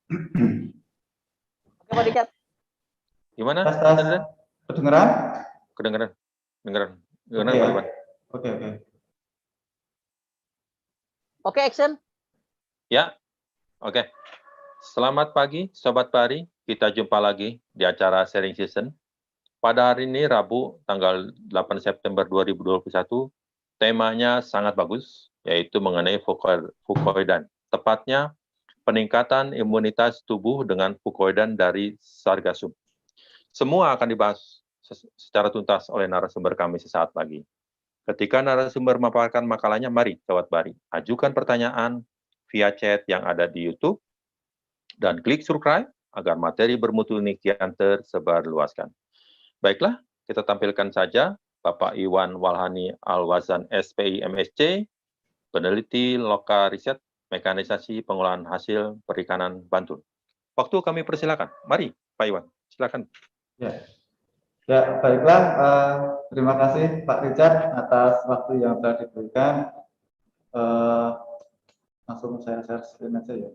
Oke, Pak Dikat. Gimana? Tes. Kedengeran? Kedengeran, Oke, Pak Iwan. Oke. Oke, action. Ya, oke. Selamat pagi, Sobat Pari. Kita jumpa lagi di acara sharing season. Pada hari ini, Rabu, tanggal 8 September 2021, temanya sangat bagus, yaitu mengenai fukoidan. Tepatnya, peningkatan imunitas tubuh dengan fukoidan dari Sargassum. Semua akan dibahas secara tuntas oleh narasumber kami sesaat lagi. Ketika narasumber memaparkan makalahnya, mari, Sobat Pari, ajukan pertanyaan via chat yang ada di YouTube, dan klik subscribe agar materi bermutu ini kian tersebar luaskan. Baiklah, kita tampilkan saja Bapak Iwan Walhani Alwazan SPI MSc, peneliti Loka Riset Mekanisasi Pengolahan Hasil Perikanan Bantul. Waktu kami persilakan. Mari, Pak Iwan, silakan. Ya, baiklah. Terima kasih Pak Richard atas waktu yang telah diberikan. Langsung saya share screen aja ya.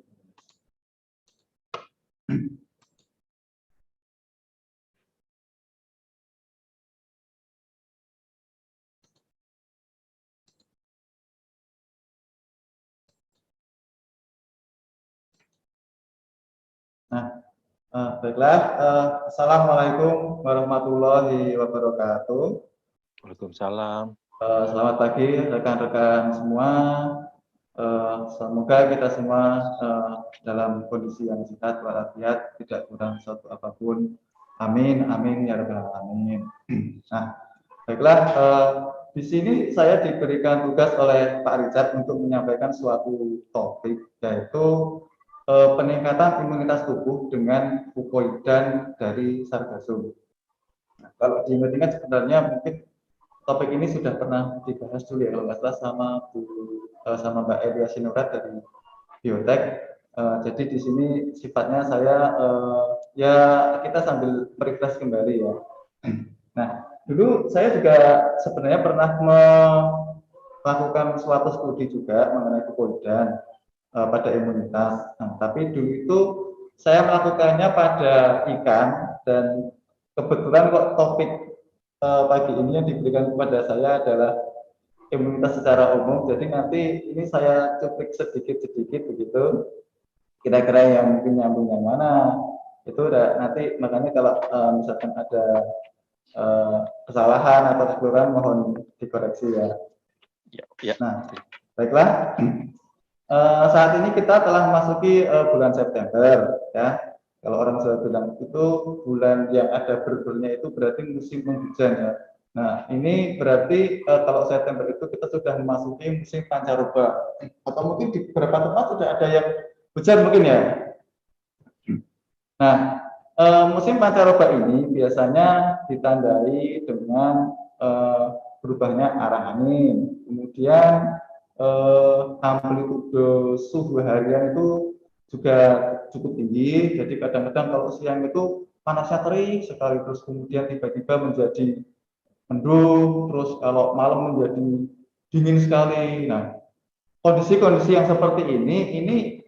Baiklah. Assalamualaikum warahmatullahi wabarakatuh. Waalaikumsalam. Selamat pagi rekan-rekan semua. Semoga kita semua dalam kondisi yang sehat walafiat, tidak kurang suatu apapun. Amin, amin ya rabbal alamin. Nah, baiklah, di sini saya diberikan tugas oleh Pak Richard untuk menyampaikan suatu topik, yaitu peningkatan imunitas tubuh dengan fukoidan dari Sargassum. Nah, kalau diingat-ingat sebenarnya mungkin topik ini sudah pernah dibahas dulu ya, kalau nggak salah sama Mbak Elia Sinurat dari Biotek. Jadi di sini sifatnya saya ya kita sambil merefresh kembali ya. Nah, dulu saya juga sebenarnya pernah melakukan suatu studi juga mengenai fukoidan pada imunitas. Nah, tapi dulu itu saya melakukannya pada ikan, dan kebetulan kok topik pagi ini yang diberikan kepada saya adalah imunitas secara umum. Jadi nanti ini saya cuplik sedikit-sedikit begitu. Kira-kira yang mungkin nyambung yang mana itu udah nanti, makanya kalau misalkan ada kesalahan atau kekurangan mohon dikoreksi ya. Nah, baiklah. Saat ini kita telah memasuki bulan September ya. Kalau orang Jawa bilang itu bulan yang ada berbernya itu berarti musim penghujan ya. Nah, ini berarti kalau September itu kita sudah memasuki musim pancaroba, atau mungkin di beberapa tempat sudah ada yang hujan mungkin ya. Nah, musim pancaroba ini biasanya ditandai dengan berubahnya arah angin, kemudian amplitude suhu harian itu juga cukup tinggi. Jadi kadang-kadang kalau siang itu panasnya terik sekali, terus kemudian tiba-tiba menjadi mendung, terus kalau malam menjadi dingin sekali. Nah, kondisi-kondisi yang seperti ini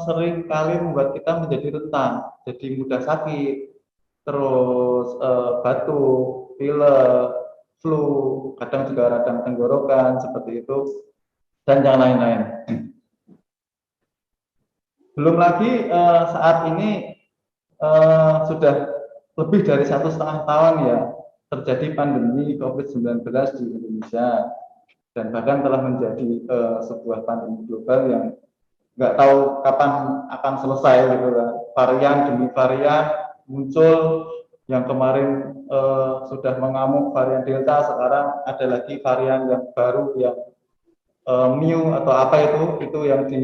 sering kali membuat kita menjadi rentan, jadi mudah sakit, terus batuk, pilek, flu, kadang juga radang tenggorokan seperti itu, dan yang lain-lain. Belum lagi saat ini sudah lebih dari 1,5 tahun ya terjadi pandemi COVID-19 di Indonesia, dan bahkan telah menjadi sebuah pandemi global yang nggak tahu kapan akan selesai gitu kan. Varian demi varian muncul, yang kemarin sudah mengamuk varian Delta, sekarang ada lagi varian yang baru yang Mu atau apa itu yang di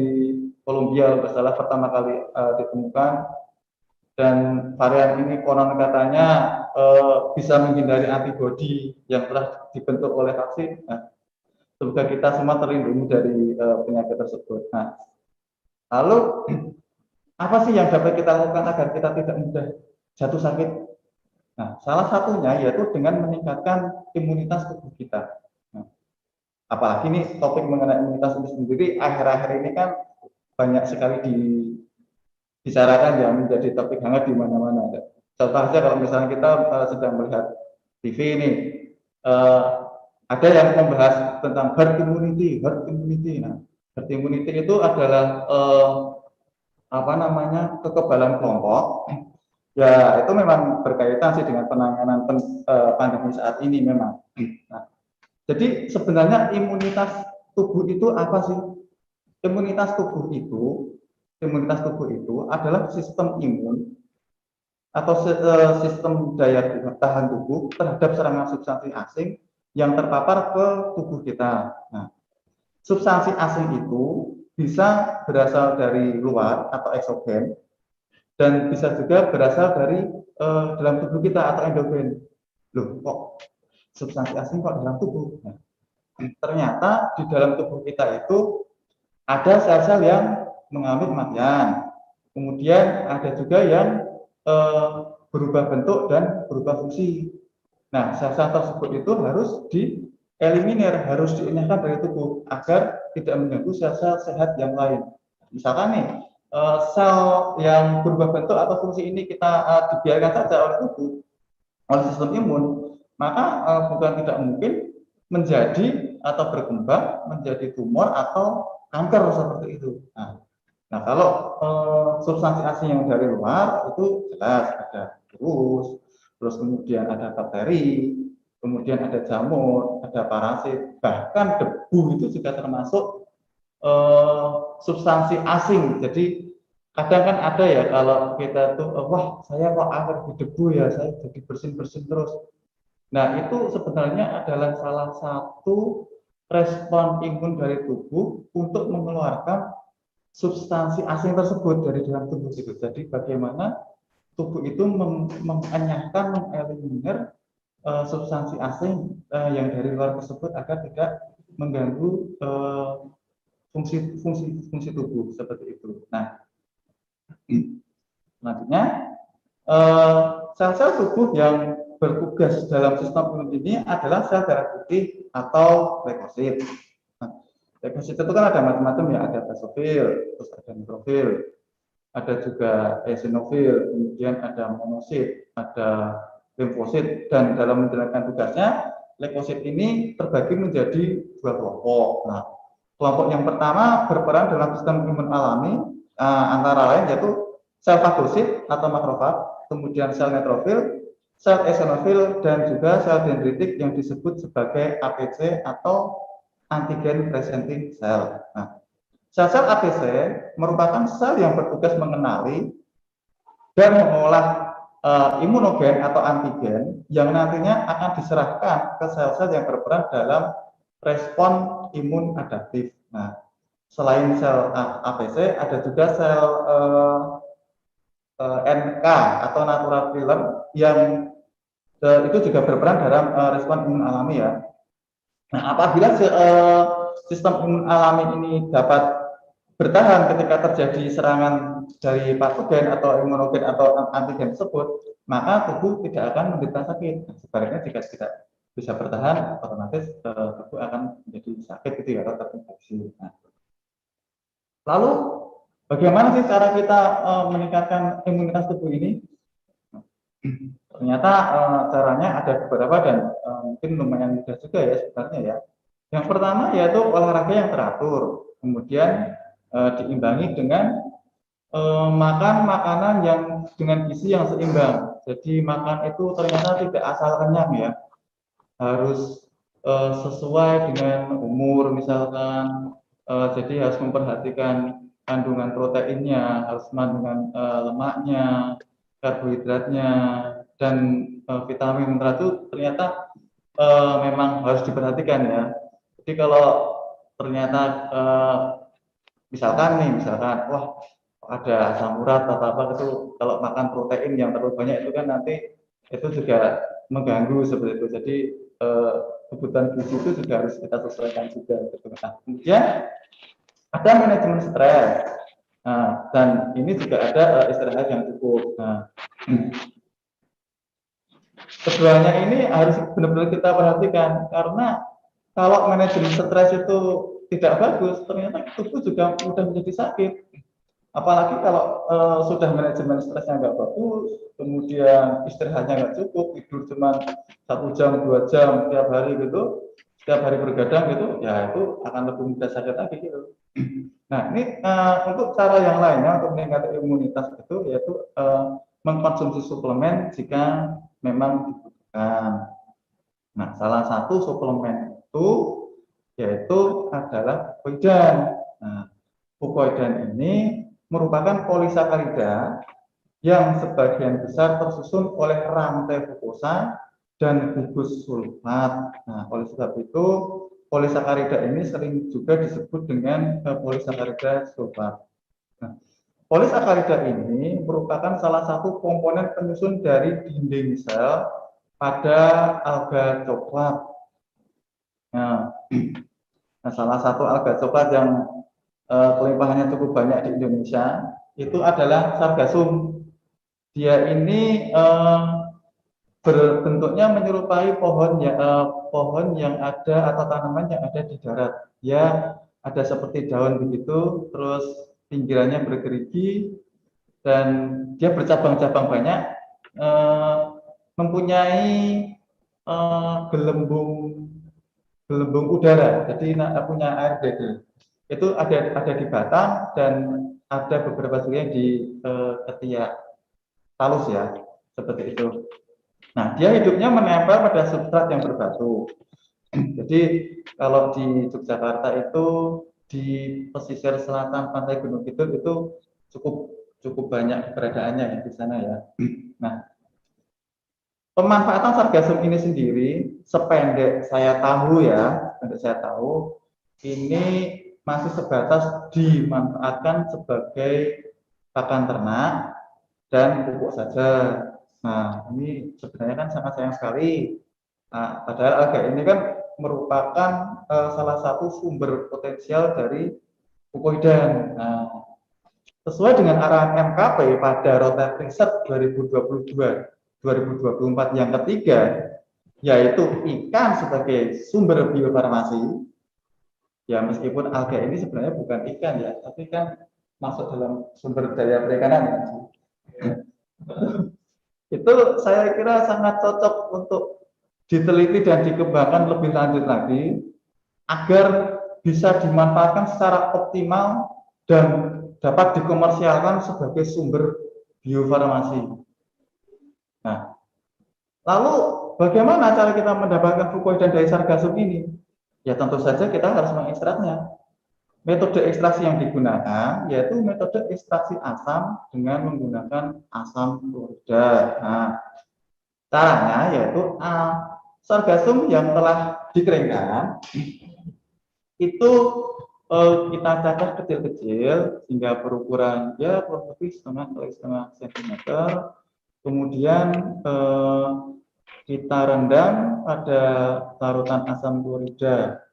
Kolombia salah pertama kali ditemukan, dan varian ini konon katanya bisa menghindari antibodi yang telah dibentuk oleh vaksin. Nah, semoga kita semua terlindungi dari penyakit tersebut. Nah, lalu apa sih yang dapat kita lakukan agar kita tidak mudah jatuh sakit? Nah, salah satunya yaitu dengan meningkatkan imunitas tubuh kita. Nah, apalagi nih topik mengenai imunitas itu sendiri akhir-akhir ini kan banyak sekali dibicarakan ya, menjadi topik hangat di mana-mana. Contoh saja kalau misalnya kita sedang melihat TV ini, ada yang membahas tentang herd immunity. Nah, herd immunity itu adalah kekebalan kelompok. Ya, itu memang berkaitan sih dengan penanganan pandemi saat ini memang. Nah, jadi sebenarnya imunitas tubuh itu apa sih? Imunitas tubuh itu adalah sistem imun atau sistem daya tahan tubuh terhadap serangan substansi asing yang terpapar ke tubuh kita. Nah, substansi asing itu bisa berasal dari luar atau eksogen, dan bisa juga berasal dari dalam tubuh kita atau endogen. Loh, kok substansi asing kok dalam tubuh? Nah, ternyata di dalam tubuh kita itu ada sel-sel yang mengalami kematian, kemudian ada juga yang berubah bentuk dan berubah fungsi. Nah, sel-sel tersebut itu harus dieliminir, harus dienyahkan dari tubuh agar tidak mengganggu sel-sel sehat yang lain. Misalkan nih, sel yang berubah bentuk atau fungsi ini kita dibiarkan saja oleh tubuh, oleh sistem imun, maka bukan tidak mungkin menjadi atau berkembang menjadi tumor atau kanker seperti itu. Nah kalau substansi asing yang dari luar itu jelas ada virus, terus kemudian ada bakteri, kemudian ada jamur, ada parasit, bahkan debu itu juga termasuk substansi asing. Jadi kadang kan ada ya kalau kita tuh wah saya kok alergi debu ya, saya jadi bersin-bersin terus. Nah itu sebenarnya adalah salah satu respon imun dari tubuh untuk mengeluarkan substansi asing tersebut dari dalam tubuh itu. Jadi bagaimana tubuh itu mengenyahkan, mengeliminir substansi asing yang dari luar tersebut agar tidak mengganggu fungsi tubuh seperti itu. Nah, selanjutnya sel-sel tubuh yang bertugas dalam sistem imun ini adalah sel darah putih atau leukosit. Nah, leukosit itu kan ada macam-macam ya, ada basofil, terus ada neutrofil, ada juga eosinofil, kemudian ada monosit, ada limfosit, dan dalam menjalankan tugasnya leukosit ini terbagi menjadi dua kelompok. Nah, kelompok yang pertama berperan dalam sistem imun alami, antara lain yaitu sel fagosit atau makrofag, kemudian sel neutrofil, sel eosinofil, dan juga sel dendritik yang disebut sebagai APC atau antigen presenting cell. Nah, sel-sel APC merupakan sel yang bertugas mengenali dan mengolah imunogen atau antigen yang nantinya akan diserahkan ke sel-sel yang berperan dalam respon imun adaptif. Nah, selain sel APC ada juga sel NK atau natural killer yang itu juga berperan dalam respon imun alami ya. Nah, apabila sistem imun alami ini dapat bertahan ketika terjadi serangan dari patogen atau imunogen atau antigen tersebut, maka tubuh tidak akan menderita sakit. Sebaliknya jika tidak bisa bertahan, otomatis tubuh akan menjadi sakit gitu ya, atau terinfeksi. Nah, lalu bagaimana sih cara kita meningkatkan imunitas tubuh ini? Ternyata caranya ada beberapa dan mungkin lumayan mudah juga ya sebenarnya ya. Yang pertama yaitu olahraga yang teratur, kemudian diimbangi dengan makan makanan yang dengan gizi yang seimbang. Jadi makan itu ternyata tidak asal kenyang ya, harus sesuai dengan umur misalkan. Jadi harus memperhatikan kandungan proteinnya, harus kandungan lemaknya, karbohidratnya, dan vitamin mineral itu ternyata memang harus diperhatikan ya. Jadi kalau ternyata misalkan wah ada asam urat atau apa itu, kalau makan protein yang terlalu banyak itu kan nanti itu juga mengganggu seperti itu. Jadi kebutuhan gizi itu juga harus kita sesuaikan juga. Nah, kemudian ada manajemen stres. Nah, dan ini juga ada istirahat yang cukup. Nah, keduanya ini harus benar-benar kita perhatikan, karena kalau manajemen stres itu tidak bagus, ternyata tubuh juga mudah menjadi sakit. Apalagi kalau sudah manajemen stresnya nggak bagus, kemudian istirahatnya nggak cukup, tidur cuma 1 jam, 2 jam tiap hari gitu, setiap hari bergadang gitu, ya itu akan lebih mudah sakit lagi gitu. Nah, ini untuk cara yang lainnya untuk meningkatkan imunitas itu yaitu mengkonsumsi suplemen jika memang dibutuhkan. Nah, salah satu suplemen itu yaitu adalah fukoidan. Nah, fukoidan ini merupakan polisakarida yang sebagian besar tersusun oleh rantai fukosa dan gugus sulfat. Nah, oleh sebab itu polisakarida ini sering juga disebut dengan polisakarida sulfat. Nah, polisakarida ini merupakan salah satu komponen penyusun dari dinding sel pada alga coklat. Nah, salah satu alga coklat yang kelimpahannya cukup banyak di Indonesia itu adalah sargasum. Dia ini berbentuknya menyerupai pohon yang ada atau tanaman yang ada di darat. Ya, ada seperti daun begitu, terus pinggirannya bergerigi dan dia bercabang-cabang banyak, mempunyai gelembung udara. Jadi punya air bladder. Itu ada di batang dan ada beberapa juga di ketiak talus ya, seperti itu. Nah, dia hidupnya menempel pada substrat yang berbatu. Jadi kalau di Yogyakarta itu di pesisir selatan Pantai Gunung Kidul itu cukup banyak keberadaannya di sana ya. Nah, pemanfaatan sargasum ini sendiri sependek saya tahu ini masih sebatas dimanfaatkan sebagai pakan ternak dan pupuk saja. Nah, ini sebenarnya kan sangat sayang sekali. Nah, padahal alga ini kan merupakan salah satu sumber potensial dari fukoidan. Nah, sesuai dengan arahan MKP pada Roadmap Riset 2022-2024 yang ketiga, yaitu ikan sebagai sumber biofarmasi. Ya, meskipun alga ini sebenarnya bukan ikan ya, tapi kan masuk dalam sumber daya perikanan ya. Itu saya kira sangat cocok untuk diteliti dan dikembangkan lebih lanjut lagi agar bisa dimanfaatkan secara optimal dan dapat dikomersialkan sebagai sumber biofarmasi. Nah, lalu bagaimana cara kita mendapatkan fukoidan dari sargasum ini? Ya tentu saja kita harus mengekstraknya. Metode ekstraksi yang digunakan yaitu metode ekstraksi asam dengan menggunakan asam klorida. Nah, caranya yaitu sargasum yang telah dikeringkan itu kita cacah kecil-kecil hingga berukuran ya kurang lebih setengah kali setengah sentimeter. Kemudian kita rendam pada larutan asam klorida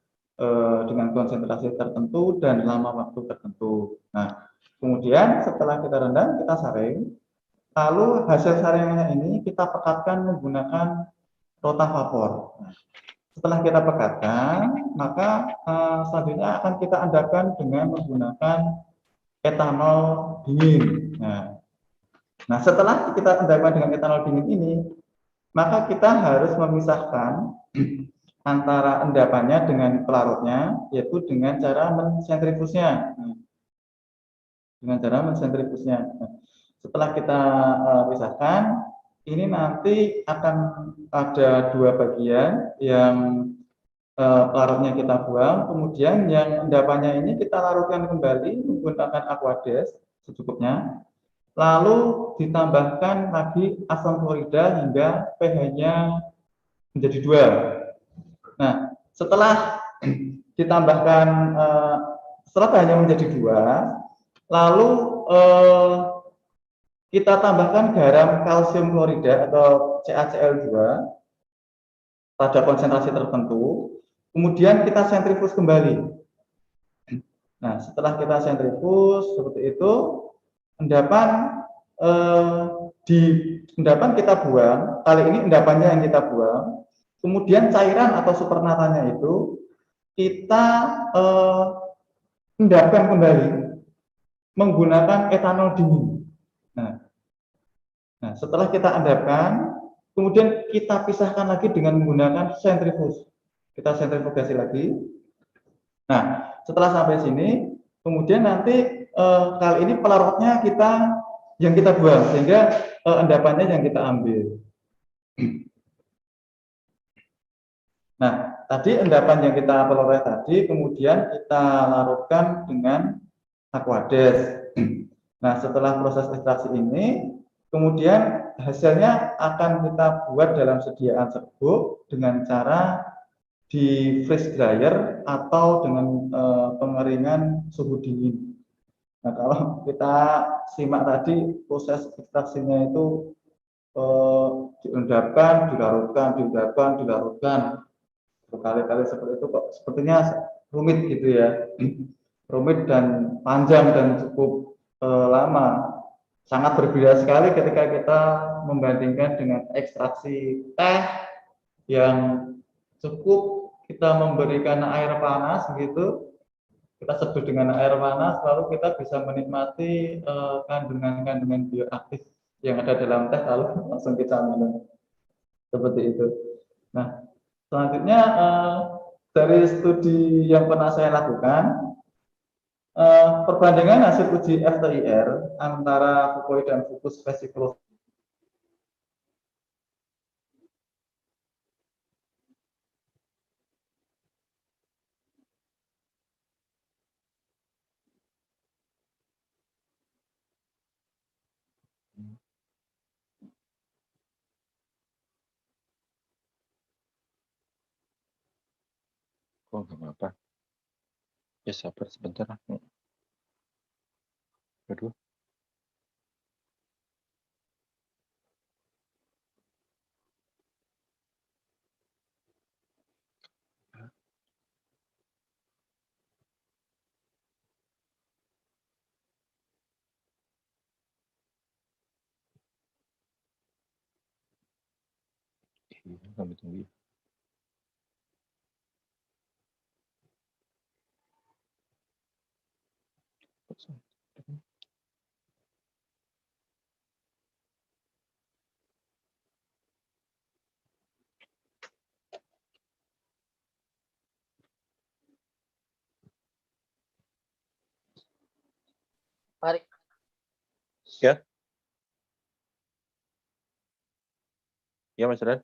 dengan konsentrasi tertentu dan lama waktu tertentu. Nah, kemudian setelah kita rendam, kita saring. Lalu hasil saringannya ini kita pekatkan menggunakan rotavapor. Nah, setelah kita pekatkan, maka selanjutnya akan kita endapkan dengan menggunakan etanol dingin. Nah, setelah kita endapkan dengan etanol dingin ini, maka kita harus memisahkan antara endapannya dengan pelarutnya, yaitu dengan cara mensentrifusnya. Dengan cara mensentrifusnya. Setelah kita pisahkan, ini nanti akan ada dua bagian yang larutnya kita buang, kemudian yang endapannya ini kita larutkan kembali menggunakan aquades secukupnya, lalu ditambahkan lagi asam klorida hingga pH-nya menjadi 2. Nah, setelah ditambahkan setelah pH-nya menjadi 2, lalu kita tambahkan garam kalsium klorida atau CaCl2 pada konsentrasi tertentu, kemudian kita sentrifus kembali. Nah, setelah kita sentrifus seperti itu, endapan kita buang, kali ini endapannya yang kita buang, kemudian cairan atau supernatanya itu kita endapkan kembali menggunakan etanol dingin. Nah, setelah kita endapkan, kemudian kita pisahkan lagi dengan menggunakan sentrifuge. Kita sentrifugasi lagi. Nah, setelah sampai sini, kemudian nanti kali ini pelarutnya yang kita buang, sehingga endapannya yang kita ambil. Nah, tadi endapan yang kita peroleh tadi, kemudian kita larutkan dengan Aquades. Nah, setelah proses ekstraksi ini, kemudian hasilnya akan kita buat dalam sediaan serbuk dengan cara di freeze dryer atau dengan pengeringan suhu dingin. Nah, kalau kita simak tadi proses ekstraksinya itu diendapkan, dilarutkan, dilarutkan berkali-kali seperti itu, kok sepertinya rumit gitu ya. Rumit dan panjang dan cukup lama. Sangat berbeda sekali ketika kita membandingkan dengan ekstraksi teh yang cukup kita memberikan air panas gitu, kita seduh dengan air panas, lalu kita bisa menikmati kandungan-kandungan bioaktif yang ada dalam teh, lalu langsung kita minum seperti itu. Nah, selanjutnya dari studi yang pernah saya lakukan, perbandingan hasil uji FTIR antara Fukui dan Fukus vesiculosa Oh, nggak apa-apa. Ya, sabar sebentar. Aduh. Iya, kami tunggu. Mari. Ya. Ya, Mas Ren.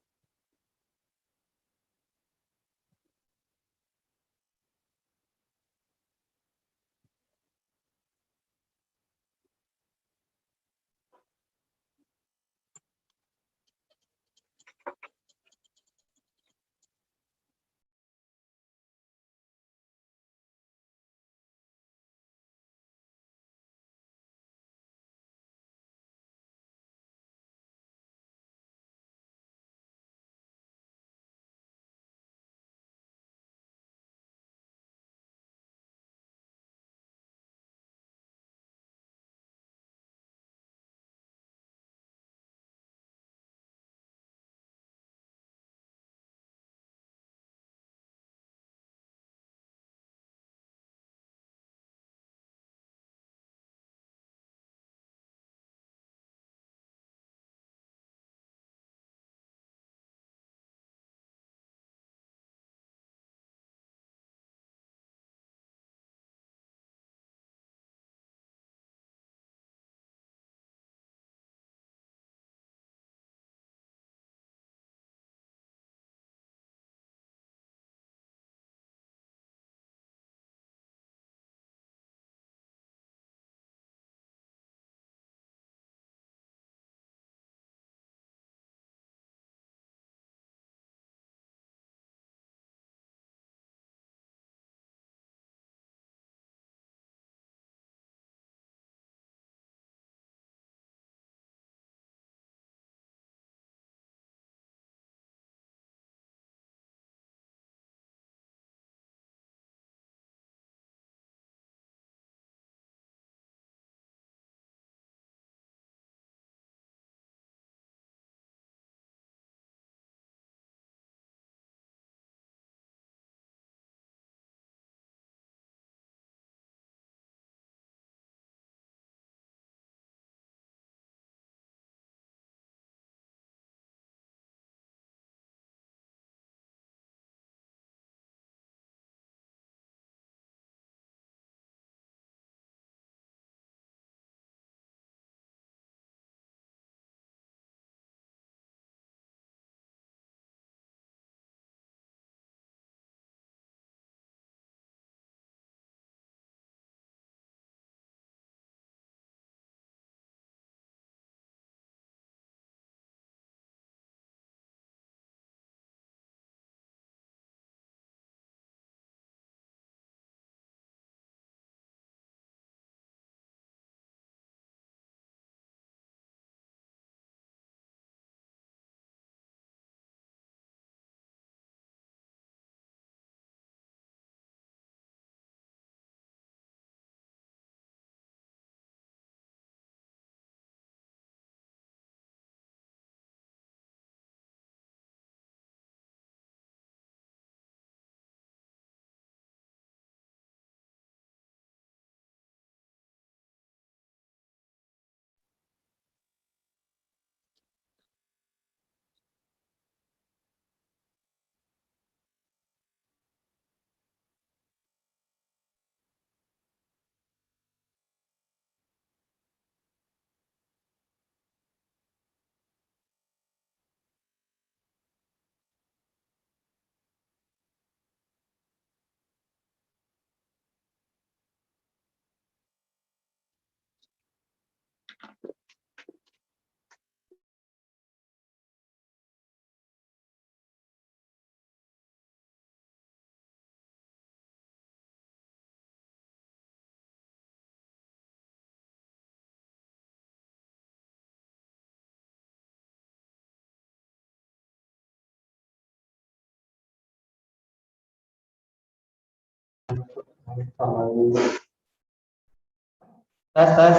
Tes.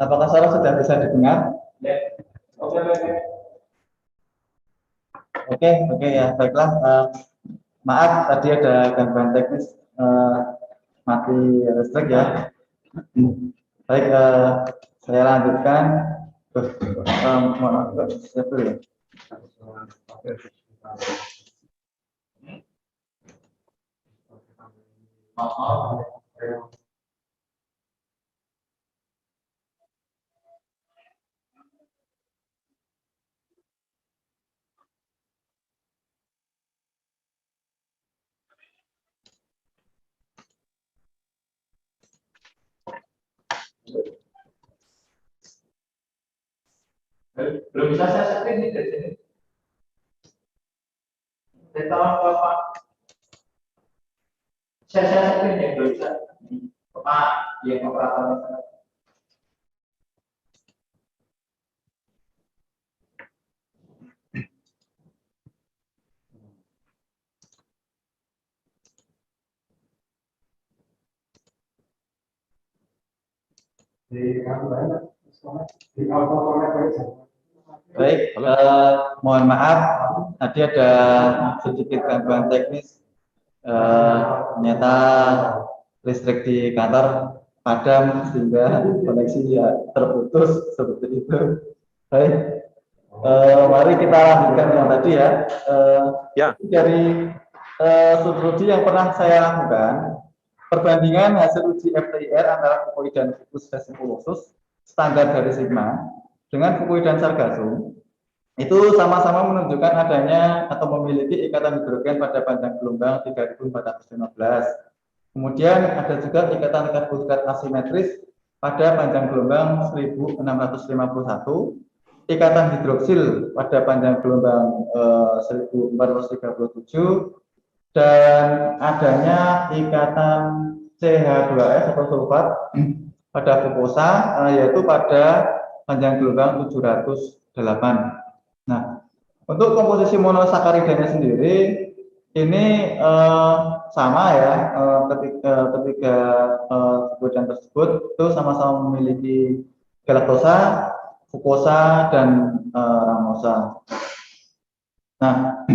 Apakah suara sudah bisa didengar? Oke ya, baiklah. Maaf tadi ada gangguan teknis, mati listrik ya. Baik, saya lanjutkan. Mohon maaf, siap dulu ya. Belum bisa saya screen ini dari sini. Saya tahu apa. Saya screen ya belum bisa. Pak, yang operatornya. Baik, mohon maaf tadi ada sedikit gangguan teknis. Ternyata listrik di kantor padam sehingga koneksi ya terputus seperti itu. Baik, mari kita lanjutkan yang tadi ya. Ya. Dari studi yang pernah saya lakukan, perbandingan hasil uji FTIR antara Fukui dan Fukus Vesicolosus standar dari Sigma dengan Fukui dan Sargassum itu sama-sama menunjukkan adanya atau memiliki ikatan hidrogen pada panjang gelombang 3415. Kemudian ada juga ikatan karbohidrat asimetris pada panjang gelombang 1651, ikatan hidroksil pada panjang gelombang 1437, dan adanya ikatan CH2S atau sulfat pada fukosa yaitu pada panjang gelombang 708. Nah, untuk komposisi monosakaridanya sendiri ini sama ya, ketiga sebutan tersebut itu sama-sama memiliki galaktosa, fukosa, dan ramosa. Nah,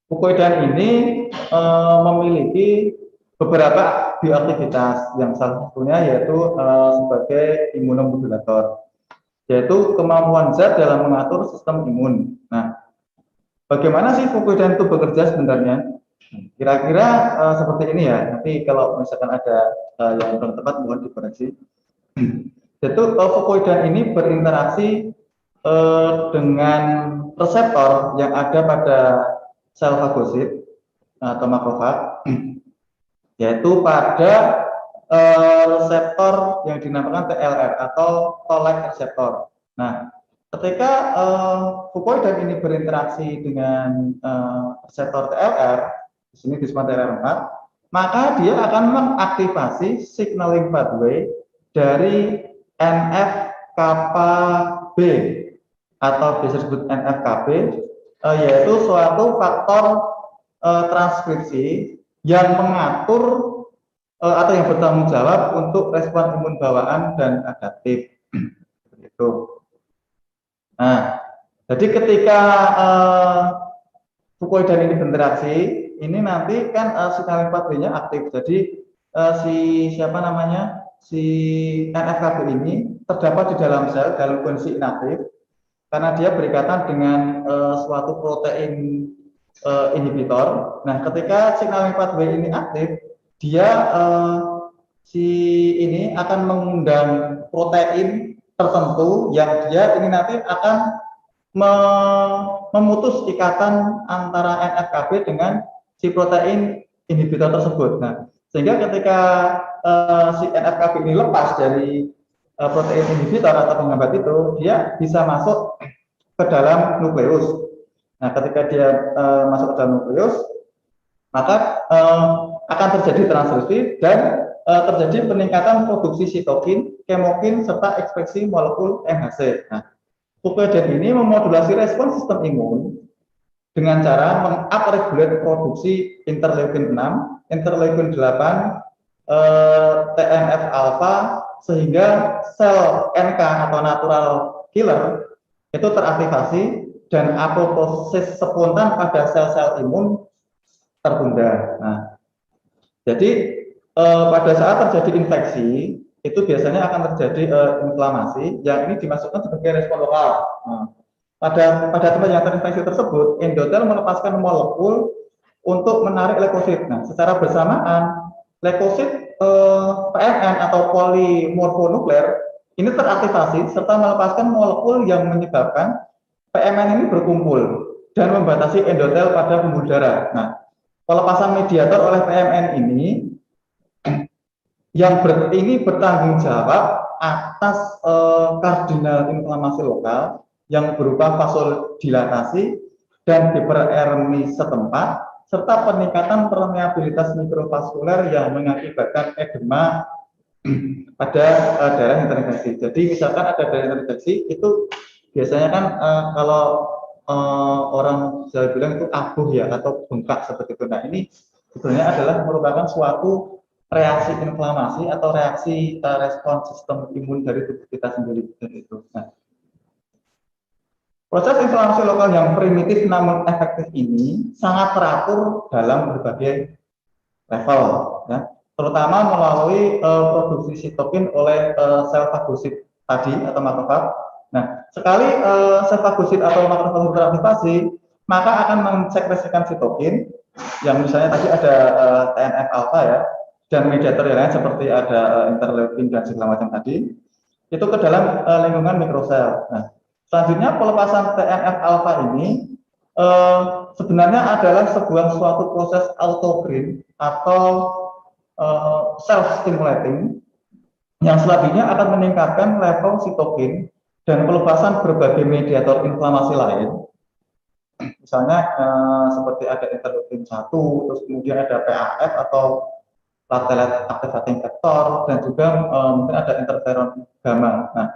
fukoidan ini memiliki beberapa bioaktivitas yang salah satunya yaitu sebagai imunomodulator, yaitu kemampuan zat dalam mengatur sistem imun. Nah, bagaimana sih fukoidan itu bekerja sebenarnya? Kira-kira seperti ini ya. Nanti kalau misalkan ada yang belum tepat mohon dikoreksi. Yaitu fukoidan ini berinteraksi dengan reseptor yang ada pada sel fagosit atau makrofag, yaitu pada reseptor yang dinamakan TLR atau toll-like reseptor. Nah, ketika fukoidan ini berinteraksi dengan reseptor TLR, di sini disebut TLR4, maka dia akan mengaktifasi signaling pathway dari NF-kappa B atau biasa disebut NF-kB, yaitu suatu faktor transkripsi yang mengatur atau yang bertanggung jawab untuk respon imun bawaan dan adaptif. Itu. Nah, jadi ketika fukoidan ini berinteraksi, ini nanti kan signaling pathway-nya aktif. Jadi si NF-kB ini terdapat di dalam sel dalam kondisi inaktif karena dia berikatan dengan suatu protein inhibitor. Nah, ketika signaling pathway ini aktif, dia si ini akan mengundang protein tertentu yang dia ini nanti akan memutus ikatan antara NF-kB dengan si protein inhibitor tersebut. Nah, sehingga ketika si NF-kB ini lepas dari protein inhibitor atau penghambat itu, dia bisa masuk ke dalam nukleus. Nah, ketika dia masuk ke dalam nukleus, maka akan terjadi transkripsi dan terjadi peningkatan produksi sitokin, kemokin, serta ekspresi molekul MHC. Nah, fucoidan ini memodulasi respon sistem imun dengan cara mengupregulate produksi interleukin 6, interleukin 8, TNF alpha, sehingga sel NK atau natural killer itu teraktivasi dan apoptosis spontan pada sel-sel imun tertunda. Nah, jadi pada saat terjadi infeksi itu biasanya akan terjadi inflamasi yang ini dimasukkan sebagai respon lokal. Nah, pada tempat yang terinfeksi tersebut, endotel melepaskan molekul untuk menarik leukosit. Nah, secara bersamaan leukosit PMN atau polimorfonuklear ini teraktivasi serta melepaskan molekul yang menyebabkan PMN ini berkumpul dan membatasi endotel pada pembuluh darah. Nah, pelepasan mediator oleh PMN ini ini bertanggung jawab atas kardinal inflamasi lokal yang berupa vasodilatasi dan hiperermi setempat, serta peningkatan permeabilitas mikrovaskuler yang mengakibatkan edema pada daerah yang terinfeksi. Jadi misalkan ada daerah yang terinfeksi, itu biasanya kan kalau orang Jawa bilang itu abuh ya, atau bengkak seperti itu. Nah, ini sebenarnya adalah merupakan suatu reaksi inflamasi atau reaksi respon sistem imun dari tubuh kita sendiri. Itu. Nah, proses inflamasi lokal yang primitif namun efektif ini sangat teratur dalam berbagai level, ya, terutama melalui produksi sitokin oleh sel fagosit tadi atau makrofag. Nah, sekali sel fagosit atau makrofag teraktivasi, maka akan mensekresikan sitokin yang misalnya tadi ada TNF alpha ya, dan mediator yang lain seperti ada interleukin dan segala macam tadi, itu ke dalam lingkungan mikrosel. Nah, selanjutnya pelepasan TNF alpha ini sebenarnya adalah suatu proses autocrine atau self-stimulating yang selanjutnya akan meningkatkan level sitokin dan pelepasan berbagai mediator inflamasi lain. Misalnya seperti ada interleukin 1, terus kemudian ada PAF atau platelet activating factor, dan juga mungkin ada interferon gamma. Nah,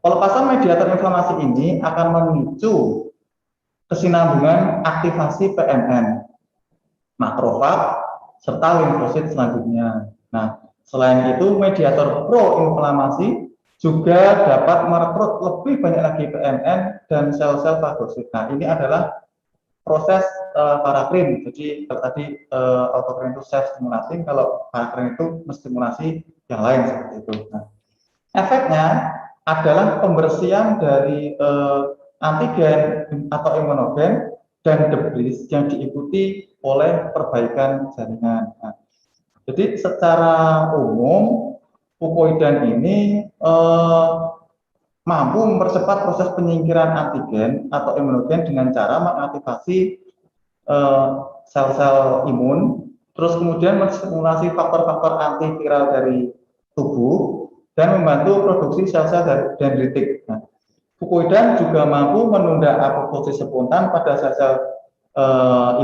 pelepasan mediator inflamasi ini akan memicu kesinambungan aktivasi PMN, makrofag, serta limfosit selanjutnya. Nah, selain itu mediator proinflamasi juga dapat merekrut lebih banyak lagi PMN dan sel-sel fagosit. Nah, ini adalah proses paracrine. Jadi kalau tadi autocrine itu self stimulating, kalau paracrine itu menstimulasi yang lain seperti itu. Nah, efeknya adalah pembersihan dari antigen atau imunogen dan debris yang diikuti oleh perbaikan jaringan. Nah, jadi secara umum fucoidan ini mampu mempercepat proses penyingkiran antigen atau imunogen dengan cara mengaktifasi sel-sel imun, terus kemudian menstimulasi faktor-faktor antiviral dari tubuh dan membantu produksi sel-sel dendritik. Nah, fucoidan juga mampu menunda apoptosis spontan pada sel-sel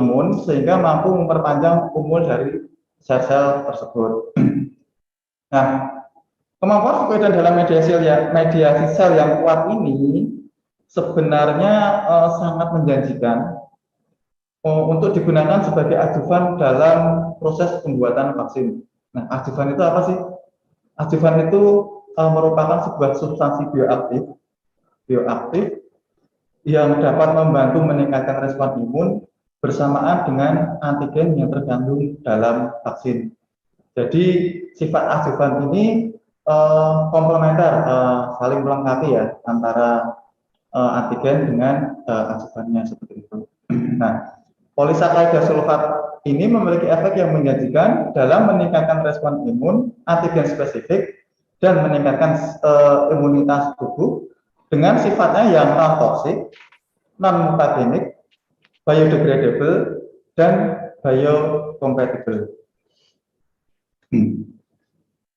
imun sehingga mampu memperpanjang umur dari sel-sel tersebut. Nah, kemampuan fucoidan dalam mediasi sel yang kuat ini sebenarnya sangat menjanjikan untuk digunakan sebagai adjuvan dalam proses pembuatan vaksin. Nah, adjuvan itu apa sih? Adjuvan itu merupakan sebuah substansi bioaktif yang dapat membantu meningkatkan respon imun bersamaan dengan antigen yang terkandung dalam vaksin. Jadi sifat adjuvan ini komplementer, saling melengkapi ya antara antigen dengan adjuvannya seperti itu. Nah, polisakarida sulfat ini memiliki efek yang menjanjikan dalam meningkatkan respon imun antigen spesifik dan meningkatkan imunitas tubuh dengan sifatnya yang non-toksik, non-mutagenik, biodegradable, dan biocompatible.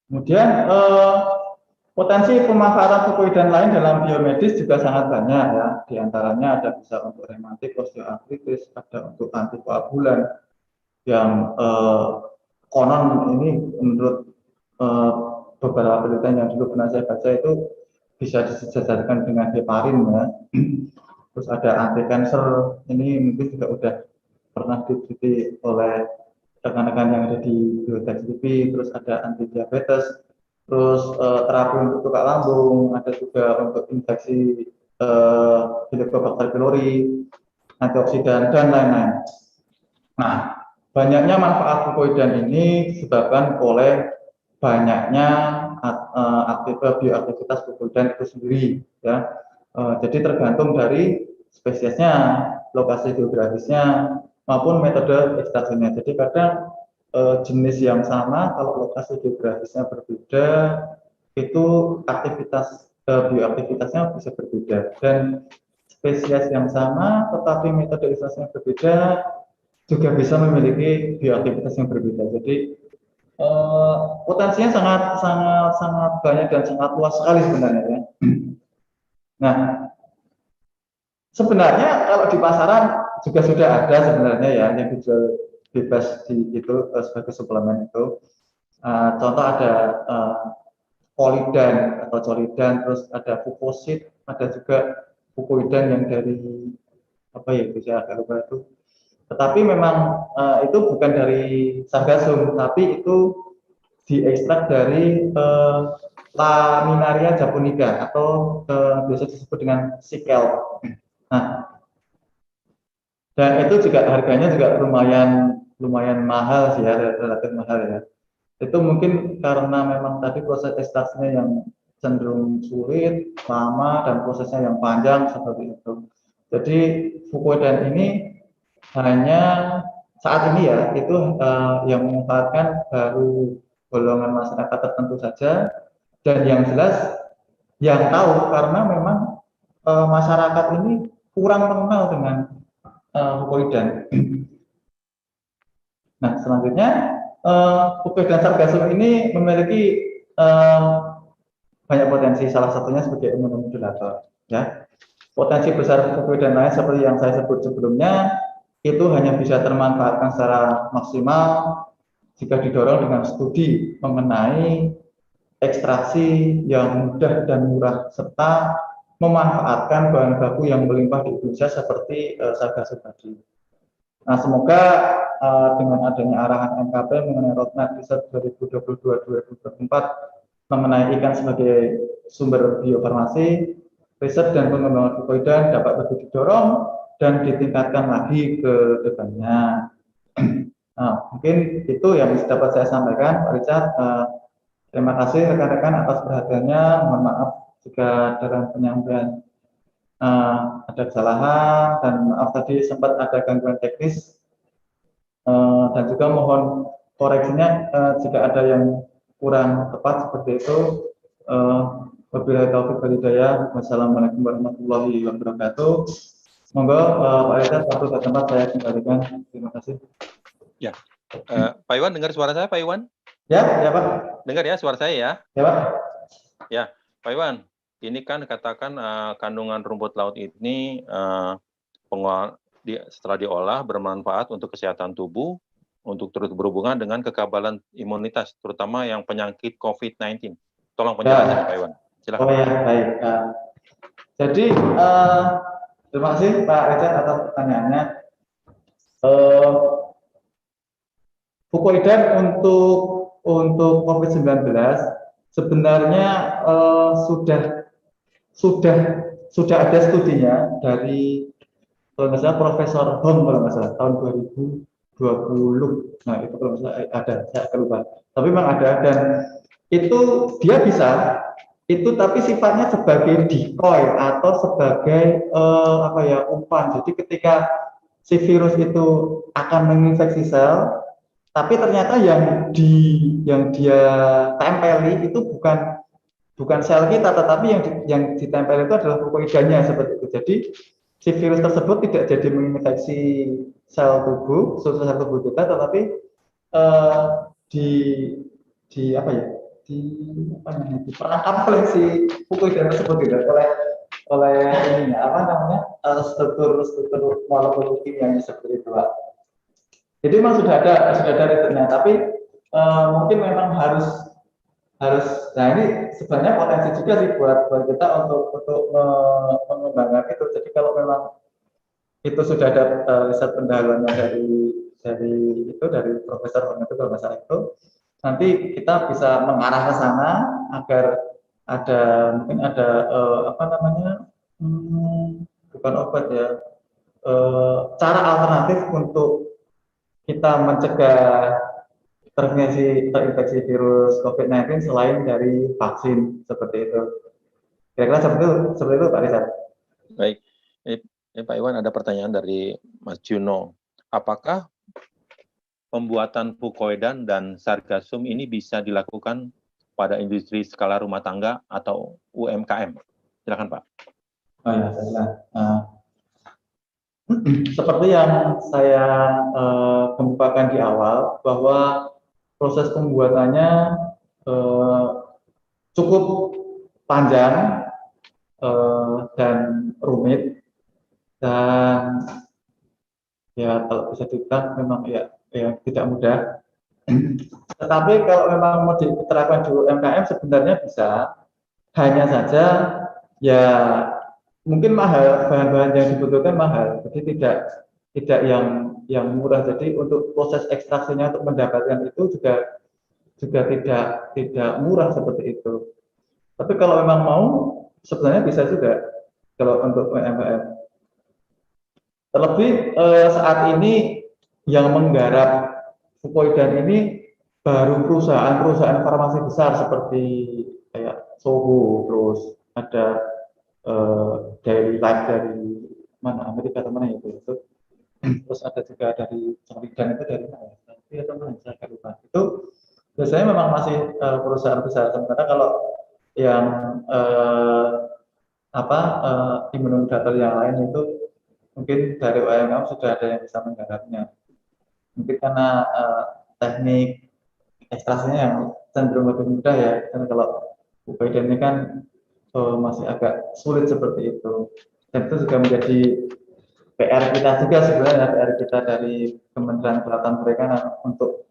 Kemudian potensi pemanfaatan fucoidan lain dalam biomedis juga sangat banyak ya. Di antaranya ada bisa untuk rematik, osteoartritis, ada untuk antikoagulan yang konon ini menurut beberapa penelitian yang dulu pernah saya baca itu bisa disejajarkan dengan heparin ya. Terus ada anti cancer, ini mungkin juga udah pernah diteliti oleh rekan-rekan yang ada di Biotek TV. Terus ada anti diabetes, terus terapi untuk luka lambung, ada juga untuk infeksi Helicobacter pylori, antioksidan dan lain-lain. Nah, banyaknya manfaat fukoidan ini disebabkan oleh banyaknya bioaktivitas fukoidan itu sendiri ya. Jadi tergantung dari spesiesnya, lokasi geografisnya maupun metode ekstraksinya. Jadi kadang jenis yang sama kalau lokasi geografisnya berbeda itu aktivitas bioaktivitasnya bisa berbeda, dan spesies yang sama tetapi metode ekstraksinya berbeda juga bisa memiliki bioaktivitas yang berbeda. Jadi potensinya sangat banyak dan sangat luas sekali sebenarnya ya. Nah, sebenarnya kalau di pasaran juga sudah ada sebenarnya ya yang dijual bebas di itu sebagai suplemen itu. Contoh ada Colidan atau Colidan, terus ada Fucosid, ada juga Fucoidan yang dari apa ya itu saya agak lupa itu. Tetapi memang itu bukan dari Sargassum, tapi itu diekstrak dari Laminaria japonica atau biasa disebut dengan sikel. Nah, dan itu juga harganya juga lumayan mahal sih ya, relatif mahal ya. Itu mungkin karena memang tadi proses ekstraksinya yang cenderung sulit, lama, dan prosesnya yang panjang seperti itu. Jadi Fucoidan ini hanya saat ini ya itu yang memanfaatkan baru golongan masyarakat tertentu saja, dan yang jelas yang tahu karena memang masyarakat ini kurang mengenal dengan Fucoidan. Nah, selanjutnya Fucoidan Sargassum ini memiliki banyak potensi, salah satunya sebagai imunomodulator ya. Potensi besar Fucoidan lain seperti yang saya sebut sebelumnya itu hanya bisa termanfaatkan secara maksimal jika didorong dengan studi mengenai ekstraksi yang mudah dan murah serta memanfaatkan bahan baku yang melimpah di Indonesia seperti Sargassum tadi. Nah, semoga dengan adanya arahan MKP mengenai roadmap riset 2022-2024 mengenai ikan sebagai sumber biofarmasi, riset dan pengembangan Fucoidan dapat lebih didorong dan ditingkatkan lagi ke depannya. Nah, mungkin itu yang dapat saya sampaikan, Pak Richard. Terima kasih rekan-rekan atas perhatiannya. Mohon maaf jika dalam penyampaian ada kesalahan, dan maaf tadi sempat ada gangguan teknis, dan juga mohon koreksinya jika ada yang kurang tepat seperti itu. Wabillahi taufiq wal hidayah. Wassalamualaikum warahmatullahi wabarakatuh. Monggo Pak Richard, waktu ke tempat saya kembalikan. Terima kasih. Ya, Pak Iwan dengar suara saya, Pak Iwan? Ya Pak. Dengar ya suara saya ya? Ya Pak. Ya, Pak Iwan, ini kan katakan kandungan rumput laut ini setelah diolah bermanfaat untuk kesehatan tubuh, untuk terus berhubungan dengan kekebalan imunitas, terutama yang penyakit COVID-19. Tolong penjelasan Pak Iwan. Silakan. Oh ya, baik. Jadi terima kasih Pak Richard atas pertanyaannya. Fucoidan untuk COVID-19 sebenarnya sudah ada studinya dari kalau nggak salah Profesor Hong kalau nggak salah tahun 2020. Nah itu kalau nggak salah ada, saya lupa. Tapi memang ada, dan itu dia bisa itu tapi sifatnya sebagai decoy atau sebagai umpan. Jadi ketika si virus itu akan menginfeksi sel, tapi ternyata yang dia tempeli itu bukan sel kita, tetapi yang ditempel itu adalah fucoidannya seperti itu. Jadi si virus tersebut tidak jadi menginfeksi sel tubuh kita, tetapi diperangkap oleh si fucoidan tersebut gitu, oleh struktur molekul kimianya seperti itu, Pak. Jadi memang sudah ada risetnya, tapi mungkin memang harus nah ini sebenarnya potensi juga sih buat kita untuk mengembangkan itu. Jadi kalau memang itu sudah ada riset pendahuluannya dari Profesor Hornet itu, kalau nggak itu, nanti kita bisa mengarah ke sana agar mungkin ada apa namanya, bukan obat ya, cara alternatif untuk kita mencegah terinfeksi virus COVID-19 selain dari vaksin seperti itu. Kira-kira seperti itu Pak Rizal. Baik, ini Pak Iwan, ada pertanyaan dari Mas Juno. Apakah pembuatan fukoidan dan sargasum ini bisa dilakukan pada industri skala rumah tangga atau UMKM? Silakan Pak. Oh ya, seperti yang saya kemukakan di awal, bahwa proses pembuatannya cukup panjang dan rumit, dan ya kalau bisa dibilang memang ya tidak mudah. Tetapi kalau memang mau diterapkan di UMKM sebenarnya bisa, hanya saja ya mungkin mahal, bahan-bahan yang dibutuhkan mahal, jadi tidak yang murah. Jadi untuk proses ekstraksinya untuk mendapatkan itu juga tidak murah seperti itu. Tapi kalau memang mau, sebenarnya bisa juga kalau untuk UMKM. Terlebih saat ini yang menggarap fukoidan ini baru perusahaan farmasi besar seperti kayak Soho, terus ada Daily Life dari mana, Amerika atau mana itu. Terus ada juga dari Jordan, itu dari mana? Tapi atau mana, saya agak lupa. Itu biasanya memang masih perusahaan besar. Sementara kalau yang imunomodulator yang lain itu mungkin dari UMKM sudah ada yang bisa menggarapnya. Mungkin karena teknik ekstraksinya yang cenderung lebih mudah ya. Karena kalau fukoidan ini kan masih agak sulit seperti itu. Dan itu juga menjadi PR kita juga sebenarnya, PR kita dari Kementerian Kelautan Perikanan untuk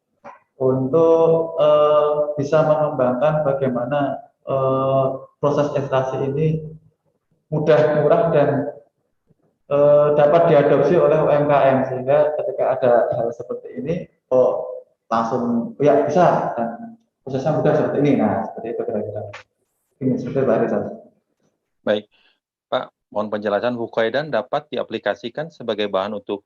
bisa mengembangkan bagaimana proses ekstraksi ini mudah, murah, dan dapat diadopsi oleh UMKM, sehingga ketika ada hal seperti ini langsung ya bisa, dan prosesnya mudah seperti ini. Nah, seperti itu kira-kira. Ini seperti Pak Rizal. Baik, Pak, mohon penjelasan. Fukoidan dapat diaplikasikan sebagai bahan untuk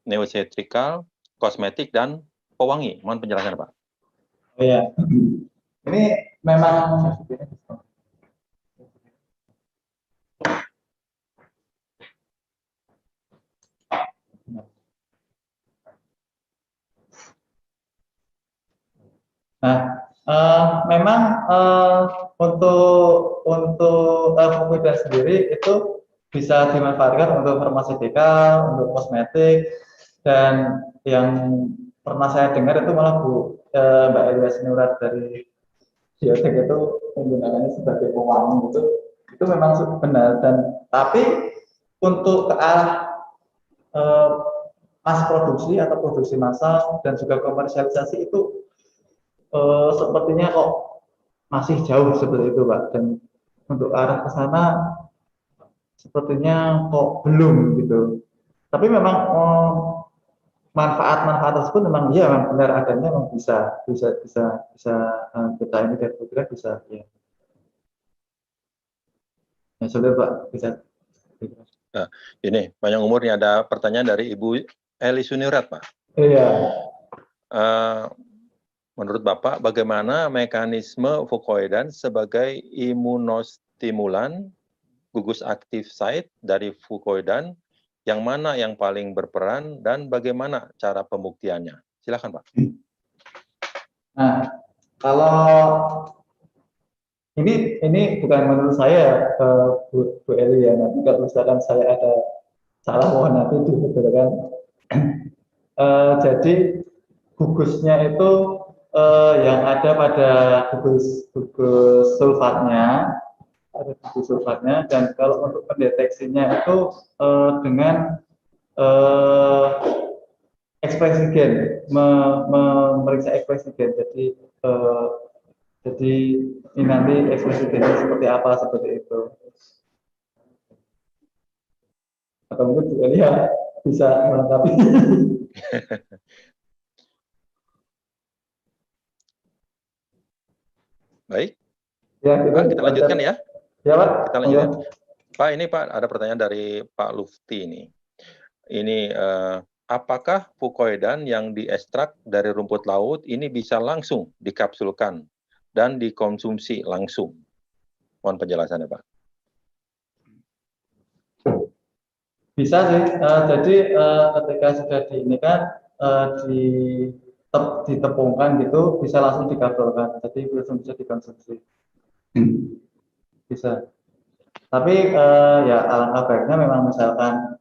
neosetrikal, kosmetik, dan pewangi. Mohon penjelasan, Pak. Oh ya, ini memang memang untuk fukoidan sendiri itu bisa dimanfaatkan untuk farmasetikal, untuk kosmetik, dan yang pernah saya dengar itu malah Mbak Elia Sinurat dari Biotek itu menggunakannya sebagai pewangi, itu memang benar. Dan tapi untuk ke arah mass produksi atau produksi massal dan juga komersialisasi itu sepertinya kok masih jauh seperti itu Pak, dan untuk arah ke sana sepertinya kok belum gitu. Tapi memang manfaat tersebut memang iya, memang benar adanya, memang bisa kita ini dari program bisa ya. Ya sudah Pak, bisa. Nah, ini panjang umurnya, ada pertanyaan dari Ibu Eli Sunirat, Pak. Iya. Menurut Bapak, bagaimana mekanisme fukoidan sebagai imunostimulan gugus aktif site dari fukoidan, yang mana yang paling berperan dan bagaimana cara pembuktiannya? Silakan Pak. Nah, kalau ini bukan menurut saya Bu Eli ya, nanti kalau misalkan saya ada salah mohon nanti dibetulkan. Jadi gugusnya itu yang ada pada gugus sulfatnya, ada gugus sulfatnya, dan kalau untuk pendeteksinya itu dengan ekspresi gen, memeriksa ekspresi gen. Jadi ini nanti ekspresi gennya seperti apa, seperti itu. Atau mungkin juga dia bisa melengkapi. Baik, Ya, Pak, kita lanjutkan ya. Ya, Pak. Kita lanjutkan. Pak, ini Pak, ada pertanyaan dari Pak Lufti ini. Ini apakah fukoidan yang diekstrak dari rumput laut ini bisa langsung dikapsulkan dan dikonsumsi langsung? Mohon penjelasannya, Pak. Bisa sih. Jadi ketika sudah ini kan ditepungkan gitu, bisa langsung dikapsulkan. Jadi langsung bisa dikonsumsi. Bisa. Tapi ya alangkah baiknya memang misalkan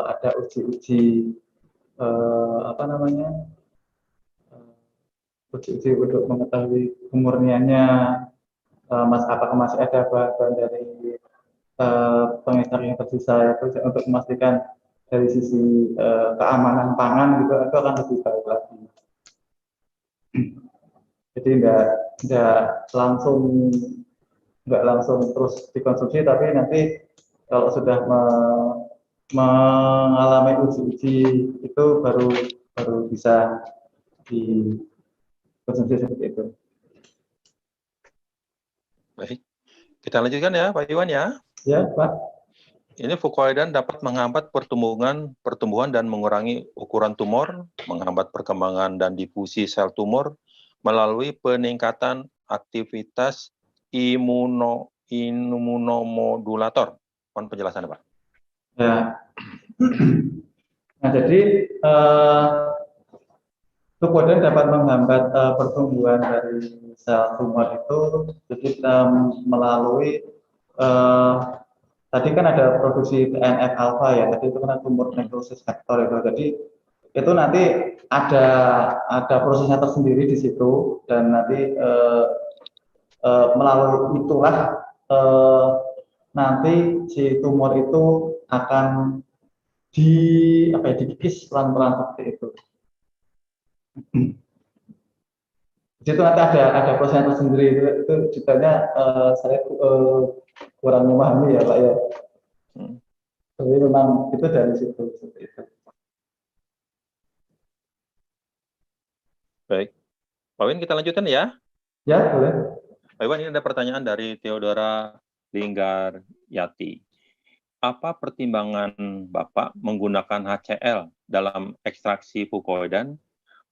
ada uji-uji apa namanya, uji-uji untuk mengetahui kemurniannya, apakah masih ada bahan dari pengekstrak yang tersisa, ya, untuk memastikan dari sisi keamanan pangan gitu, itu akan lebih baik lagi. Jadi nggak langsung terus dikonsumsi, tapi nanti kalau sudah mengalami uji-uji itu baru bisa dikonsumsi seperti itu. Baik, kita lanjutkan ya, Pak Iwan ya. Ya, Pak. Ini fukoidan dapat menghambat pertumbuhan dan mengurangi ukuran tumor, menghambat perkembangan dan difusi sel tumor melalui peningkatan aktivitas imunomodulator. Mohon penjelasannya, Pak. Ya. Nah, jadi fukoidan dapat menghambat pertumbuhan dari sel tumor itu, jadi melalui tadi kan ada produksi TNF alpha ya, tadi itu kan tumor necrosis factor itu. Jadi itu nanti ada prosesnya tersendiri di situ, dan nanti melalui itulah nanti si tumor itu akan dikikis pelan-pelan seperti itu. Jadi itu nanti ada prosesnya tersendiri, itu detailnya saya kurang memahami ya, Pak ya. Tapi memang itu dari situ seperti itu. Baik, Pak Win, kita lanjutkan ya. Ya, boleh. Pak Iwan, ini ada pertanyaan dari Theodora Linggaryati. Apa pertimbangan Bapak menggunakan HCl dalam ekstraksi fukoidan,